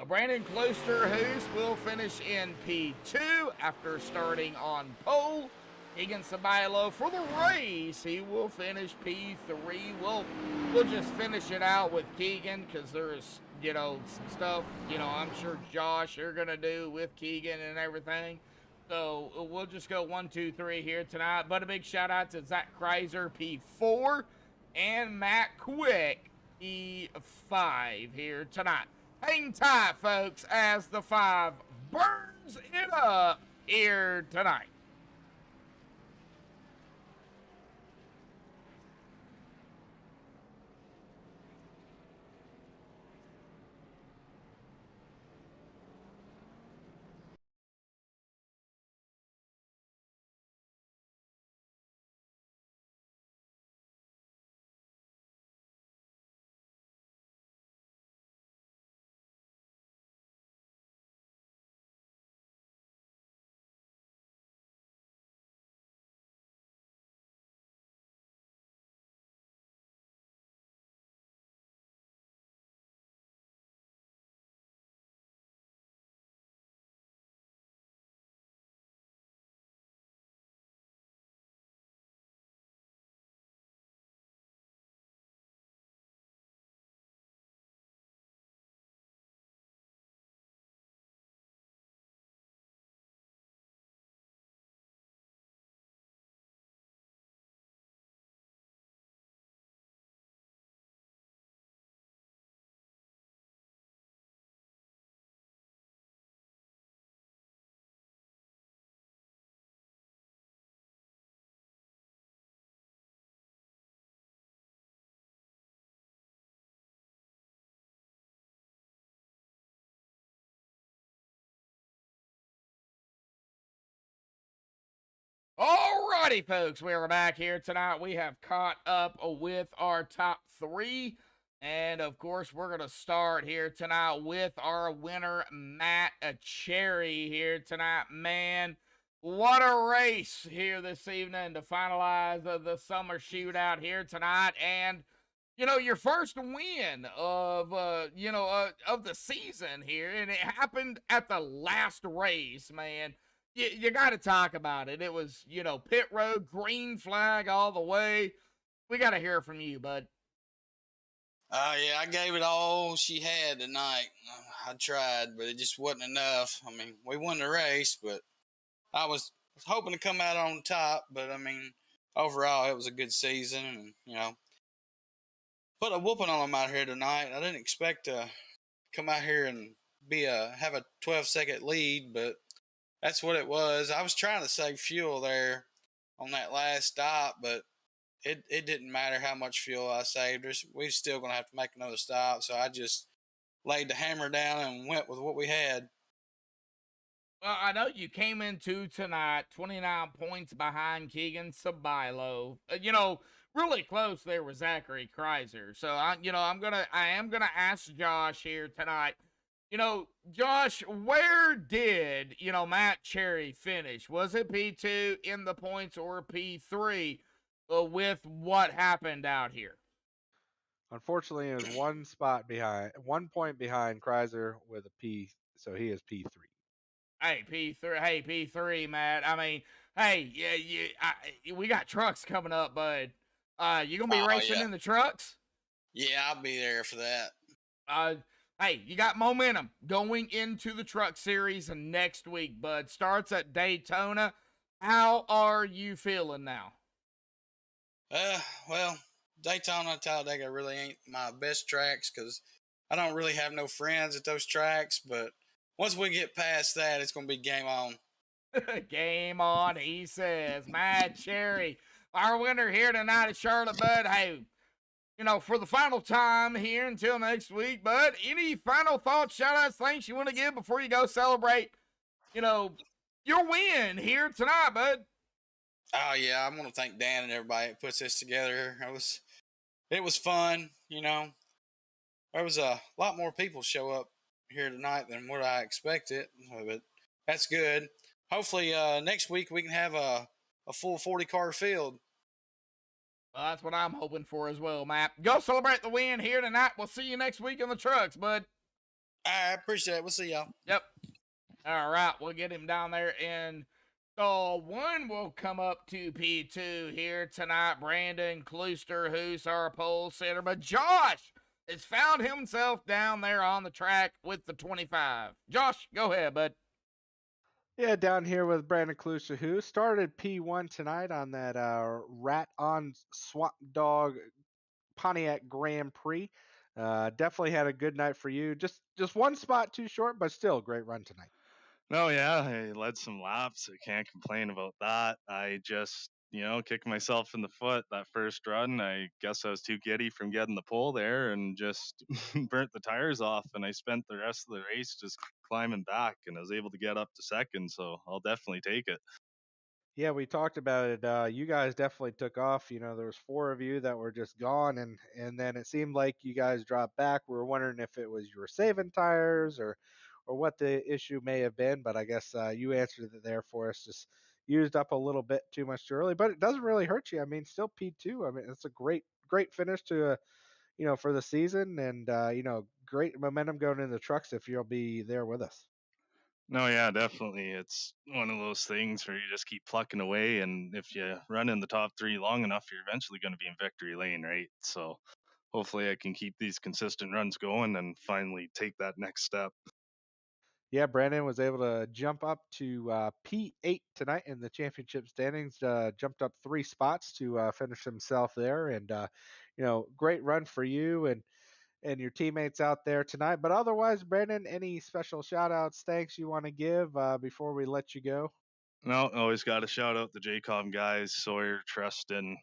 Brandon Kloosterhuis will finish in P2 after starting on pole. Keegan Sabilo for the race, he will finish P3. We'll just finish it out with Keegan because there's, you know, some stuff, you know, I'm sure Josh you're gonna do with Keegan and everything. So we'll just go 1, 2, 3 here tonight. But a big shout out to Zach Kreiser, P4, and Matt Quick, P5 here tonight. Hang tight, folks, as the 5 burns it up here tonight. Alrighty, folks, we are back here tonight. We have caught up with our top three. And of course, we're going to start here tonight with our winner, Matt Cherry, here tonight. Man, what a race here this evening to finalize the summer shootout here tonight. And, your first win of, of the season here. And it happened at the last race, man. You got to talk about it. It was, pit road, green flag all the way. We got to hear from you, bud. Yeah, I gave it all she had tonight. I tried, but it just wasn't enough. I mean, we won the race, but I was hoping to come out on top. But I mean, overall, it was a good season, and put a whooping on them out here tonight. I didn't expect to come out here and have a 12-second lead, but that's what it was. I was trying to save fuel there on that last stop, but it didn't matter how much fuel I saved. We were still going to have to make another stop, so I just laid the hammer down and went with what we had. Well, I know you came into tonight 29 points behind Keegan Sabilo. Really close there with Zachary Kreiser. So I am gonna ask Josh here tonight. Josh, where did Matt Cherry finish? Was it P2 in the points or P3 with what happened out here? Unfortunately, it was 1 point behind Kreiser with a P, so he is P3. Hey, P3. Hey, P3, Matt. I mean, hey, we got trucks coming up, bud. You gonna be racing in the trucks? Yeah, I'll be there for that. Hey, you got momentum going into the truck series next week, bud. Starts at Daytona. How are you feeling now? Well, Daytona and Talladega really ain't my best tracks because I don't really have no friends at those tracks, but once we get past that, it's going to be game on. Game on, he says. Matt Cherry, our winner here tonight is Charlotte, bud. Hey, for the final time here until next week, bud, any final thoughts, shout-outs, things you want to give before you go celebrate, your win here tonight, bud? Oh, yeah, I want to thank Dan and everybody that puts this together. It was fun, There was a lot more people show up here tonight than what I expected, but that's good. Hopefully next week we can have a full 40-car field. Well, that's what I'm hoping for as well, Matt. Go celebrate the win here tonight. We'll see you next week in the trucks, bud. I appreciate it. We'll see y'all. Yep. All right, we'll get him down there in stall 1. We'll come up to P2 here tonight. Brandon Klooster, who's our pole sitter, but Josh has found himself down there on the track with the 25. Josh, go ahead, bud. Yeah, down here with Brandon Klooster, who started P1 tonight on that Rat on Swamp Dog Pontiac Grand Prix. Definitely had a good night for you. Just one spot too short, but still a great run tonight. No, yeah, I led some laps. I can't complain about that. I just, kicked myself in the foot that first run. I guess I was too giddy from getting the pole there and just burnt the tires off. And I spent the rest of the race just climbing back, and I was able to get up to second. So I'll definitely take it. Yeah, we talked about it. You guys definitely took off. There was 4 of you that were just gone, and then it seemed like you guys dropped back. We were wondering if it was you were saving tires or what the issue may have been, but I guess you answered it there for us. Just used up a little bit too much too early, but it doesn't really hurt you. I mean, still P2. I mean, it's a great finish to for the season, and great momentum going into the trucks if you'll be there with us. No, yeah, definitely. It's one of those things where you just keep plucking away, and if you run in the top 3 long enough, you're eventually going to be in victory lane, right? So hopefully I can keep these consistent runs going and finally take that next step. Yeah, Brandon was able to jump up to P8 tonight in the championship standings. Jumped up 3 spots to finish himself there, and great run for you and your teammates out there tonight. But otherwise, Brandon, any special shout outs, thanks you want to give before we let you go? No, always got to shout out the JCOM guys, Sawyer, Tristan,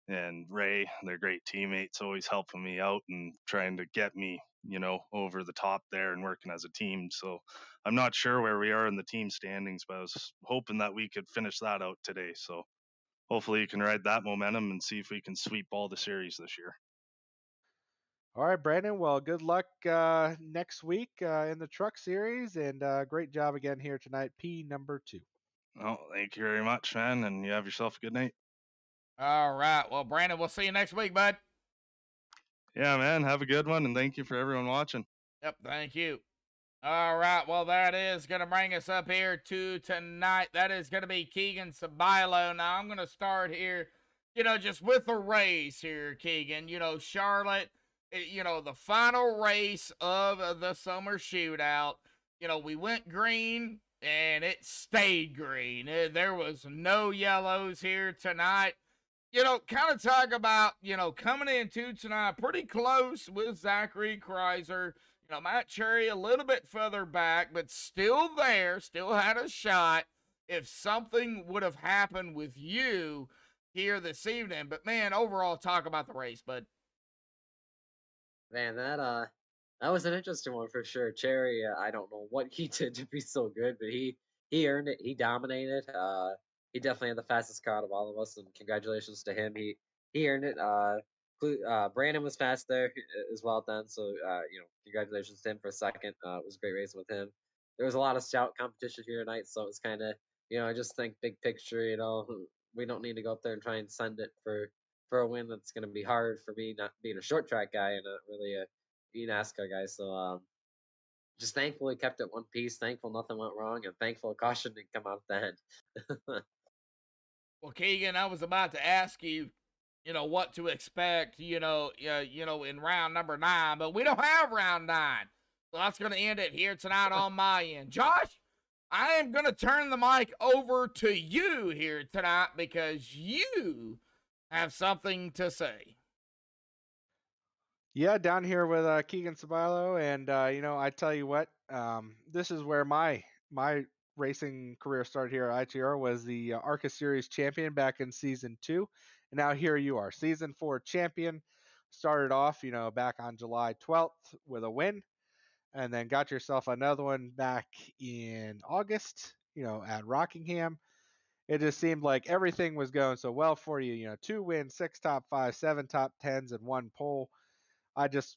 and Ray. They're great teammates, always helping me out and trying to get me, over the top there and working as a team. So I'm not sure where we are in the team standings, but I was hoping that we could finish that out today. So hopefully you can ride that momentum and see if we can sweep all the series this year. All right, Brandon. Well, good luck next week in the truck series, and great job again here tonight, P number 2. Oh, thank you very much, man, and you have yourself a good night. All right. Well, Brandon, we'll see you next week, bud. Yeah, man. Have a good one, and thank you for everyone watching. Yep, thank you. All right, well, that is going to bring us up here to tonight. That is going to be Keegan Sabilo. Now, I'm going to start here, just with the race here, Keegan. Charlotte, the final race of the summer shootout. We went green, and it stayed green. There was no yellows here tonight. Kind of talk about, coming into tonight pretty close with Zachary Kreiser. Matt Cherry a little bit further back, but still there, still had a shot if something would have happened with you here this evening. But, man, overall, talk about the race, bud. Man, that was an interesting one for sure. Cherry, I don't know what he did to be so good, but he earned it. He dominated. He definitely had the fastest car out of all of us, and congratulations to him. He earned it. Brandon was fast there as well then, so congratulations to him for a second. It was a great racing with him. There was a lot of scout competition here tonight, so it was kind of I just think big picture. We don't need to go up there and try and send it for a win. That's going to be hard for me, not being a short track guy and not really a NASCAR guy. So just thankful he kept it one piece. Thankful nothing went wrong, and thankful caution didn't come out at the end. Well, Keegan, I was about to ask you, what to expect, in round number 9, but we don't have round 9. So that's going to end it here tonight on my end. Josh, I am going to turn the mic over to you here tonight because you have something to say. Yeah, down here with Keegan Sabilo, and I tell you what, this is where my racing career started here at ITR. Was the ARCA Series champion back in season 2, and now here you are, season 4 champion. Started off, back on July 12th with a win, and then got yourself another one back in August, at Rockingham. It just seemed like everything was going so well for you. 2 wins, 6 top 5, 7 top 10s, and 1 pole. I just,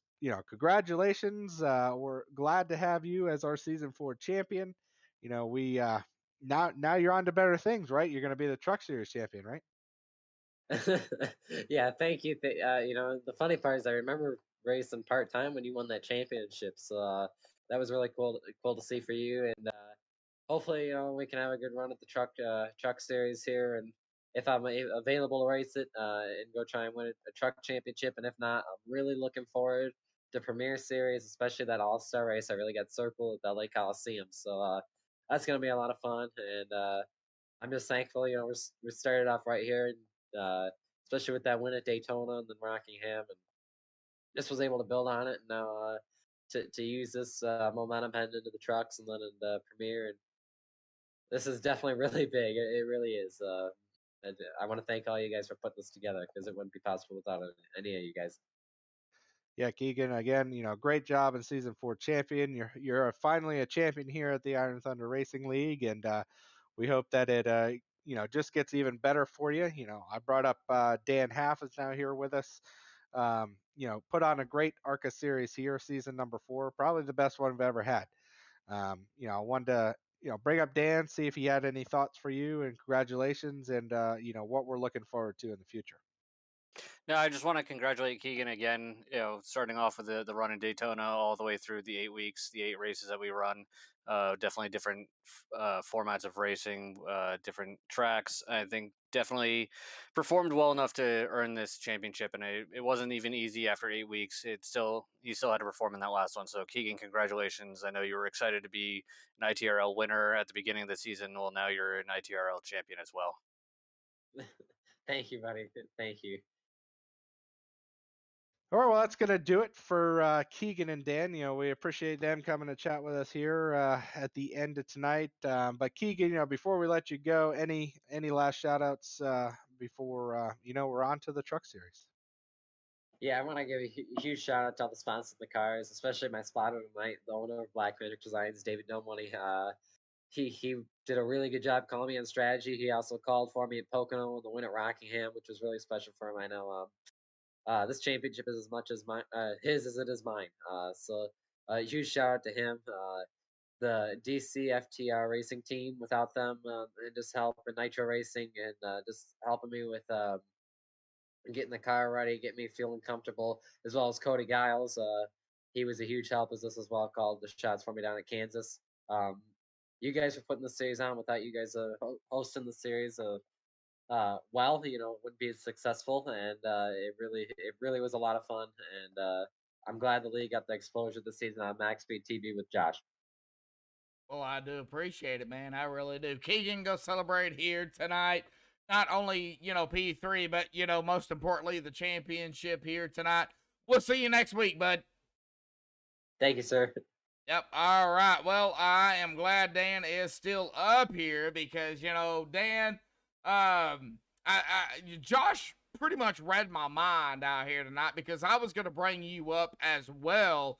congratulations. We're glad to have you as our season 4 champion. We now you're on to better things, right? You're going to be the Truck Series champion, right? Yeah, thank you. The funny part is I remember racing part time when you won that championship. So that was really cool to see for you. And hopefully, we can have a good run at the truck series here. And if I'm available to race it and go try and win a truck championship, and if not, I'm really looking forward to Premier Series, especially that All Star race. I really got circled at the LA Coliseum, so that's gonna be a lot of fun. And I'm just thankful, we started off right here, and especially with that win at Daytona and then Rockingham, and just was able to build on it. And now to use this momentum heading into the trucks and then in the Premier, and this is definitely really big. It really is. And I want to thank all you guys for putting this together because it wouldn't be possible without any of you guys. Yeah, Keegan, again, great job in season 4 champion. You're finally a champion here at the Iron Thunder Racing League, and we hope that it just gets even better for you. I brought up Dan Half is now here with us. Put on a great ARCA series here, season number 4, probably the best one we've ever had. I wanted to bring up Dan, see if he had any thoughts for you, and congratulations, and what we're looking forward to in the future. No, I just want to congratulate Keegan again. Starting off with the run in Daytona all the way through the 8 weeks, the 8 races that we run. Definitely different formats of racing, different tracks. I think definitely performed well enough to earn this championship, and it wasn't even easy after 8 weeks. You still had to perform in that last one. So Keegan, congratulations! I know you were excited to be an ITRL winner at the beginning of the season. Well, now you're an ITRL champion as well. Thank you, buddy. Thank you. All right, well, that's going to do it for Keegan and Dan. We appreciate them coming to chat with us here at the end of tonight. But Keegan, before we let you go, any last shout outs before, we're on to the truck series? Yeah, I want to give a huge shout out to all the sponsors of the cars, especially my spotter tonight, the owner of Black Magic Designs, David Dunmoney. he did a really good job calling me on strategy. He also called for me at Pocono and the win at Rockingham, which was really special for him. I know this championship is as much as his as it is mine. So a huge shout out to him. The DC FTR racing team, without them, and just helping Nitro Racing and just helping me with getting the car ready, get me feeling comfortable, as well as Cody Giles. He was a huge help as this as well. Called the shots for me down at Kansas. Um, you guys for putting the series on. Without you guys hosting the series, well, it wouldn't be as successful, and it really was a lot of fun. And I'm glad the league got the exposure this season on Max Speed TV with Josh. Well, I do appreciate it, man. I really do. Keegan, go celebrate here tonight. Not only, P3, but, most importantly, the championship here tonight. We'll see you next week, bud. Thank you, sir. Yep. All right. Well, I am glad Dan is still up here because, Dan, Josh pretty much read my mind out here tonight because I was going to bring you up as well.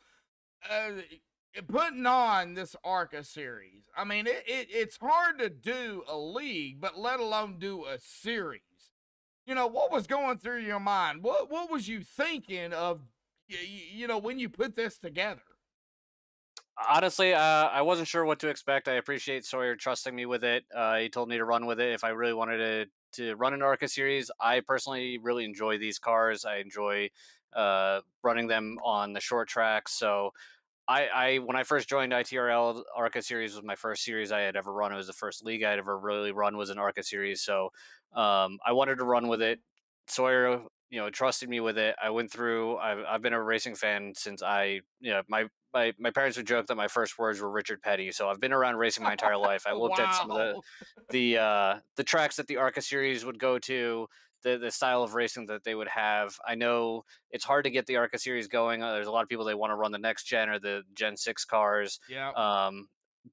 Putting on this ARCA series. I mean, it's hard to do a league, but let alone do a series. What was going through your mind? What was you thinking of, when you put this together? Honestly, I wasn't sure what to expect. I appreciate Sawyer trusting me with it. He told me to run with it if I really wanted to run an ARCA series. I personally really enjoy these cars. I enjoy running them on the short tracks. So I when I first joined ITRL, ARCA series was my first series I had ever run. It was the first league I'd ever really run was an ARCA series. So I wanted to run with it. Sawyer, trusted me with it. I went through. I've been a racing fan since my parents would joke that my first words were Richard Petty. So I've been around racing my entire life. I looked at some of the tracks that the ARCA series would go to, the style of racing that they would have. I know it's hard to get the ARCA series going. There's a lot of people that want to run the next gen or the Gen 6 cars. Yeah.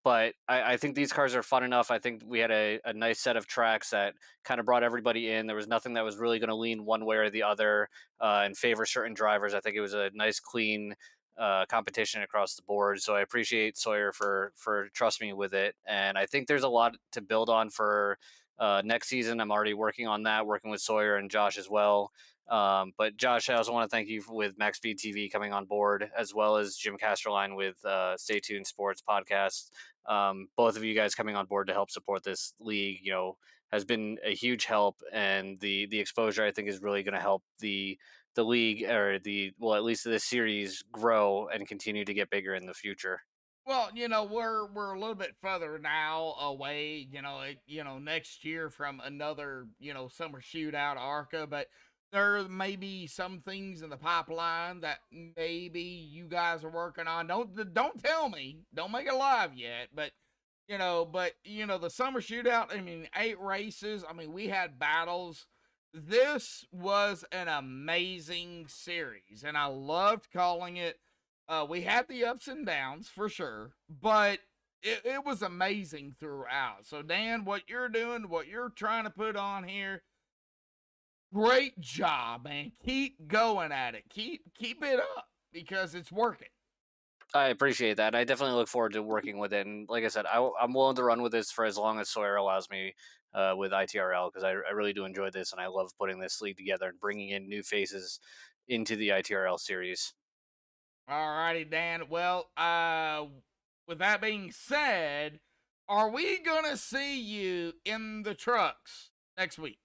But I think these cars are fun enough. I think we had a nice set of tracks that kind of brought everybody in. There was nothing that was really going to lean one way or the other and favor certain drivers. I think it was a nice, clean competition across the board. So I appreciate Sawyer for trusting me with it. And I think there's a lot to build on for next season. I'm already working on that, working with Sawyer and Josh as well. But Josh, I also want to thank you with MaxspeedTV coming on board, as well as Jim Casterline with Stay Tuned Sports Podcast. Both of you guys coming on board to help support this league, has been a huge help, and the exposure I think is really going to help the league or at least this series grow and continue to get bigger in the future. Well, we're a little bit further now away, next year from another, summer shootout ARCA, but there may be some things in the pipeline that maybe you guys are working on. Don't tell me. Don't make it live yet, but the summer shootout, 8 races. We had battles. This was an amazing series, and I loved calling it. We had the ups and downs for sure, but it was amazing throughout. So Dan, what you're doing, what you're trying to put on here, great job, man. Keep going at it. Keep it up because it's working. I appreciate that. I definitely look forward to working with it. And like I said, I'm willing to run with this for as long as Sawyer allows me with ITRL, because I really do enjoy this, and I love putting this league together and bringing in new faces into the ITRL series. All righty, Dan. Well, with that being said, are we going to see you in the trucks next week?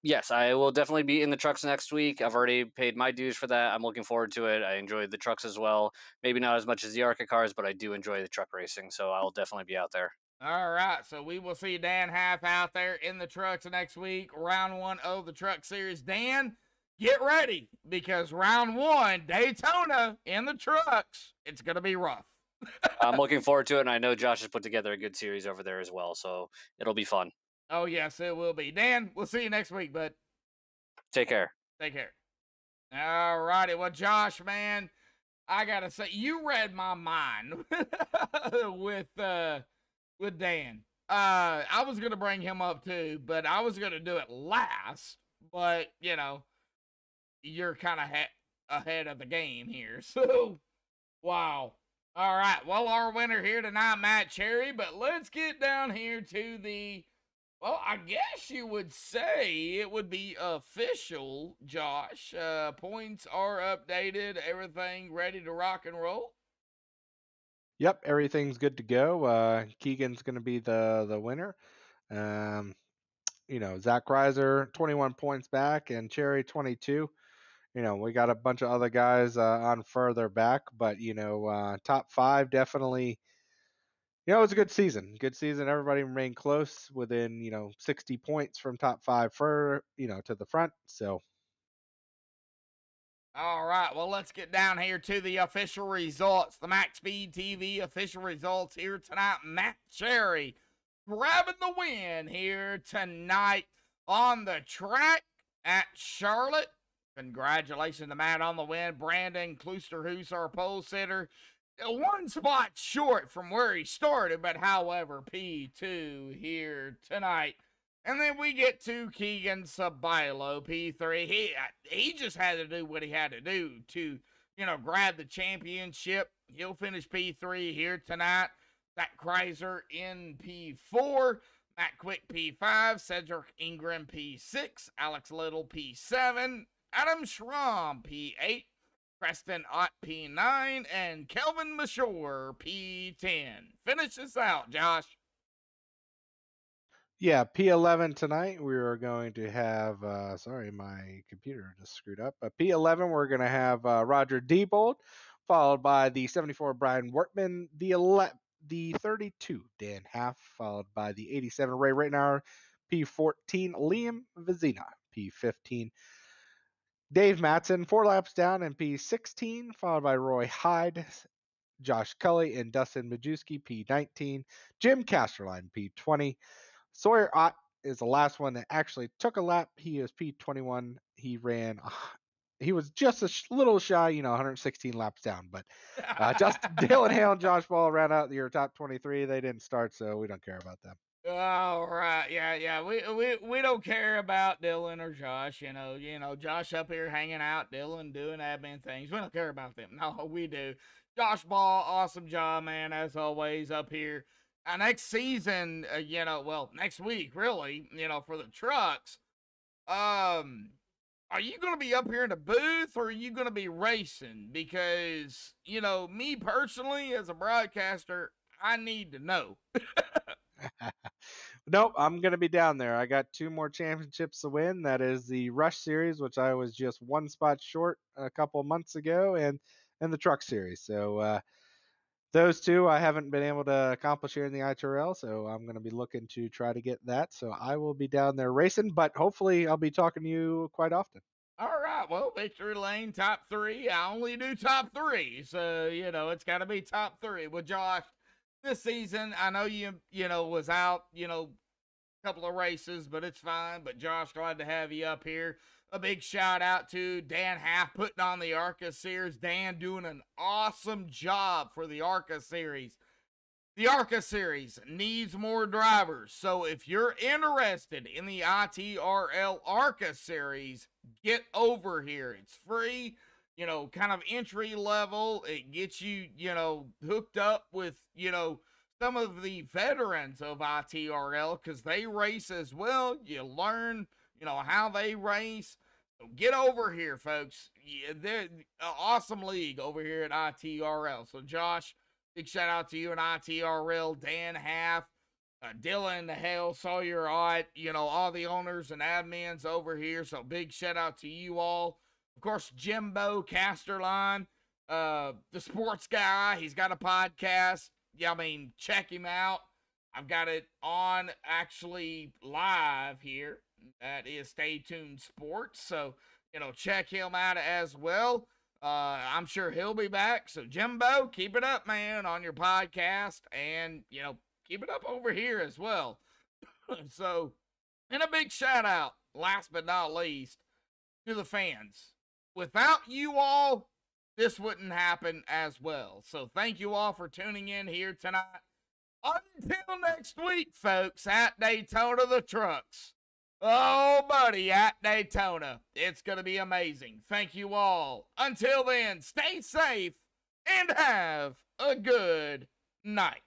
Yes, I will definitely be in the trucks next week. I've already paid my dues for that. I'm looking forward to it. I enjoyed the trucks as well. Maybe not as much as the ARCA cars, but I do enjoy the truck racing, so I'll definitely be out there. All right, so we will see Dan Half out there in the trucks next week. Round 1 of the truck series. Dan, get ready, because round 1, Daytona in the trucks, it's going to be rough. I'm looking forward to it, and I know Josh has put together a good series over there as well, so it'll be fun. Oh, yes, it will be. Dan, we'll see you next week, bud. Take care. Take care. All righty. Well, Josh, man, I got to say, you read my mind with Dan. I was going to bring him up too, but I was going to do it last. But, you're kind of ahead of the game here. So, wow. All right. Well, our winner here tonight, Matt Cherry. But let's get down here to the, well, I guess you would say it would be official, Josh. Points are updated. Everything ready to rock and roll. Yep, everything's good to go. Keegan's going to be the winner. Zach Reiser 21 points back and Cherry 22. We got a bunch of other guys on further back, but top five definitely. It was a good season. Good season. Everybody remained close within 60 points from top five for to the front. So All right, well, let's get down here to the official results. The MaxspeedTV official results here tonight. Matt Cherry grabbing the win here tonight on the track at Charlotte. Congratulations to Matt on the win. Brandon Kloosterhoos, our pole sitter, one spot short from where he started, but however, P2 here tonight. And then we get to Keegan Sabilo, P3. He just had to do what he had to do to, grab the championship. He'll finish P3 here tonight. Zach Kreiser in P4. Matt Quick P5. Cedric Ingram P6. Alex Little P7. Adam Schramm P8. Preston Ott P9. And Kelvin Mashore P10. Finish this out, Josh. yeah, P11 tonight we are going to have. Sorry, my computer just screwed up. P11 we're going to have Roger Diebold, followed by the 74 Brian Wortman, the 32 Dan Half, followed by the 87 Ray Rittenauer, P14 Liam Vizina, P15 Dave Matson, 4 laps down, and P16, followed by Roy Hyde, Josh Cully, and Dustin Majewski, P19, Jim Casterline, P20. Sawyer Ott is the last one that actually took a lap. He is P21. He was just a little shy, 116 laps down. But just Dylan Hale and Josh Ball ran out your top 23. They didn't start, so we don't care about them. All right, yeah. We don't care about Dylan or Josh. Josh up here hanging out, Dylan doing admin things. We don't care about them. No, we do. Josh Ball, awesome job, man, as always up here. Next season, next week, really, for the trucks. Are you going to be up here in the booth or are you going to be racing? Because, me personally, as a broadcaster, I need to know. Nope, I'm going to be down there. I got 2 more championships to win. That is the Rush Series, which I was just 1 spot short a couple months ago, and the Truck Series. So those 2 I haven't been able to accomplish here in the ITRL, so I'm going to be looking to try to get that. So I will be down there racing, but hopefully I'll be talking to you quite often. All right, well, victory lane, top 3. I only do top 3, so, it's got to be top 3. Well, Josh, this season, I know you was out, a couple of races, but it's fine. But Josh, glad to have you up here. A big shout out to Dan Half putting on the ARCA Series. Dan doing an awesome job for the ARCA Series. The ARCA Series needs more drivers. So if you're interested in the ITRL ARCA Series, get over here. It's free. Kind of entry level. It gets you, hooked up with, some of the veterans of ITRL because they race as well. You learn, how they race. So get over here, folks. Yeah, they're an awesome league over here at ITRL. So, Josh, big shout out to you and ITRL, Dan Half, Dylan the Hell, Sawyer Ott, all the owners and admins over here. So, big shout out to you all. Of course, Jimbo Casterline, the sports guy. He's got a podcast. Yeah, check him out. I've got it on actually live here. That is Stay Tuned Sports. So, check him out as well. I'm sure he'll be back. So, Jimbo, keep it up, man, on your podcast. And, keep it up over here as well. So, and a big shout out, last but not least, to the fans. Without you all, this wouldn't happen as well. So thank you all for tuning in here tonight. Until next week, folks, at Daytona the Trucks. Oh, buddy, at Daytona. It's going to be amazing. Thank you all. Until then, stay safe and have a good night.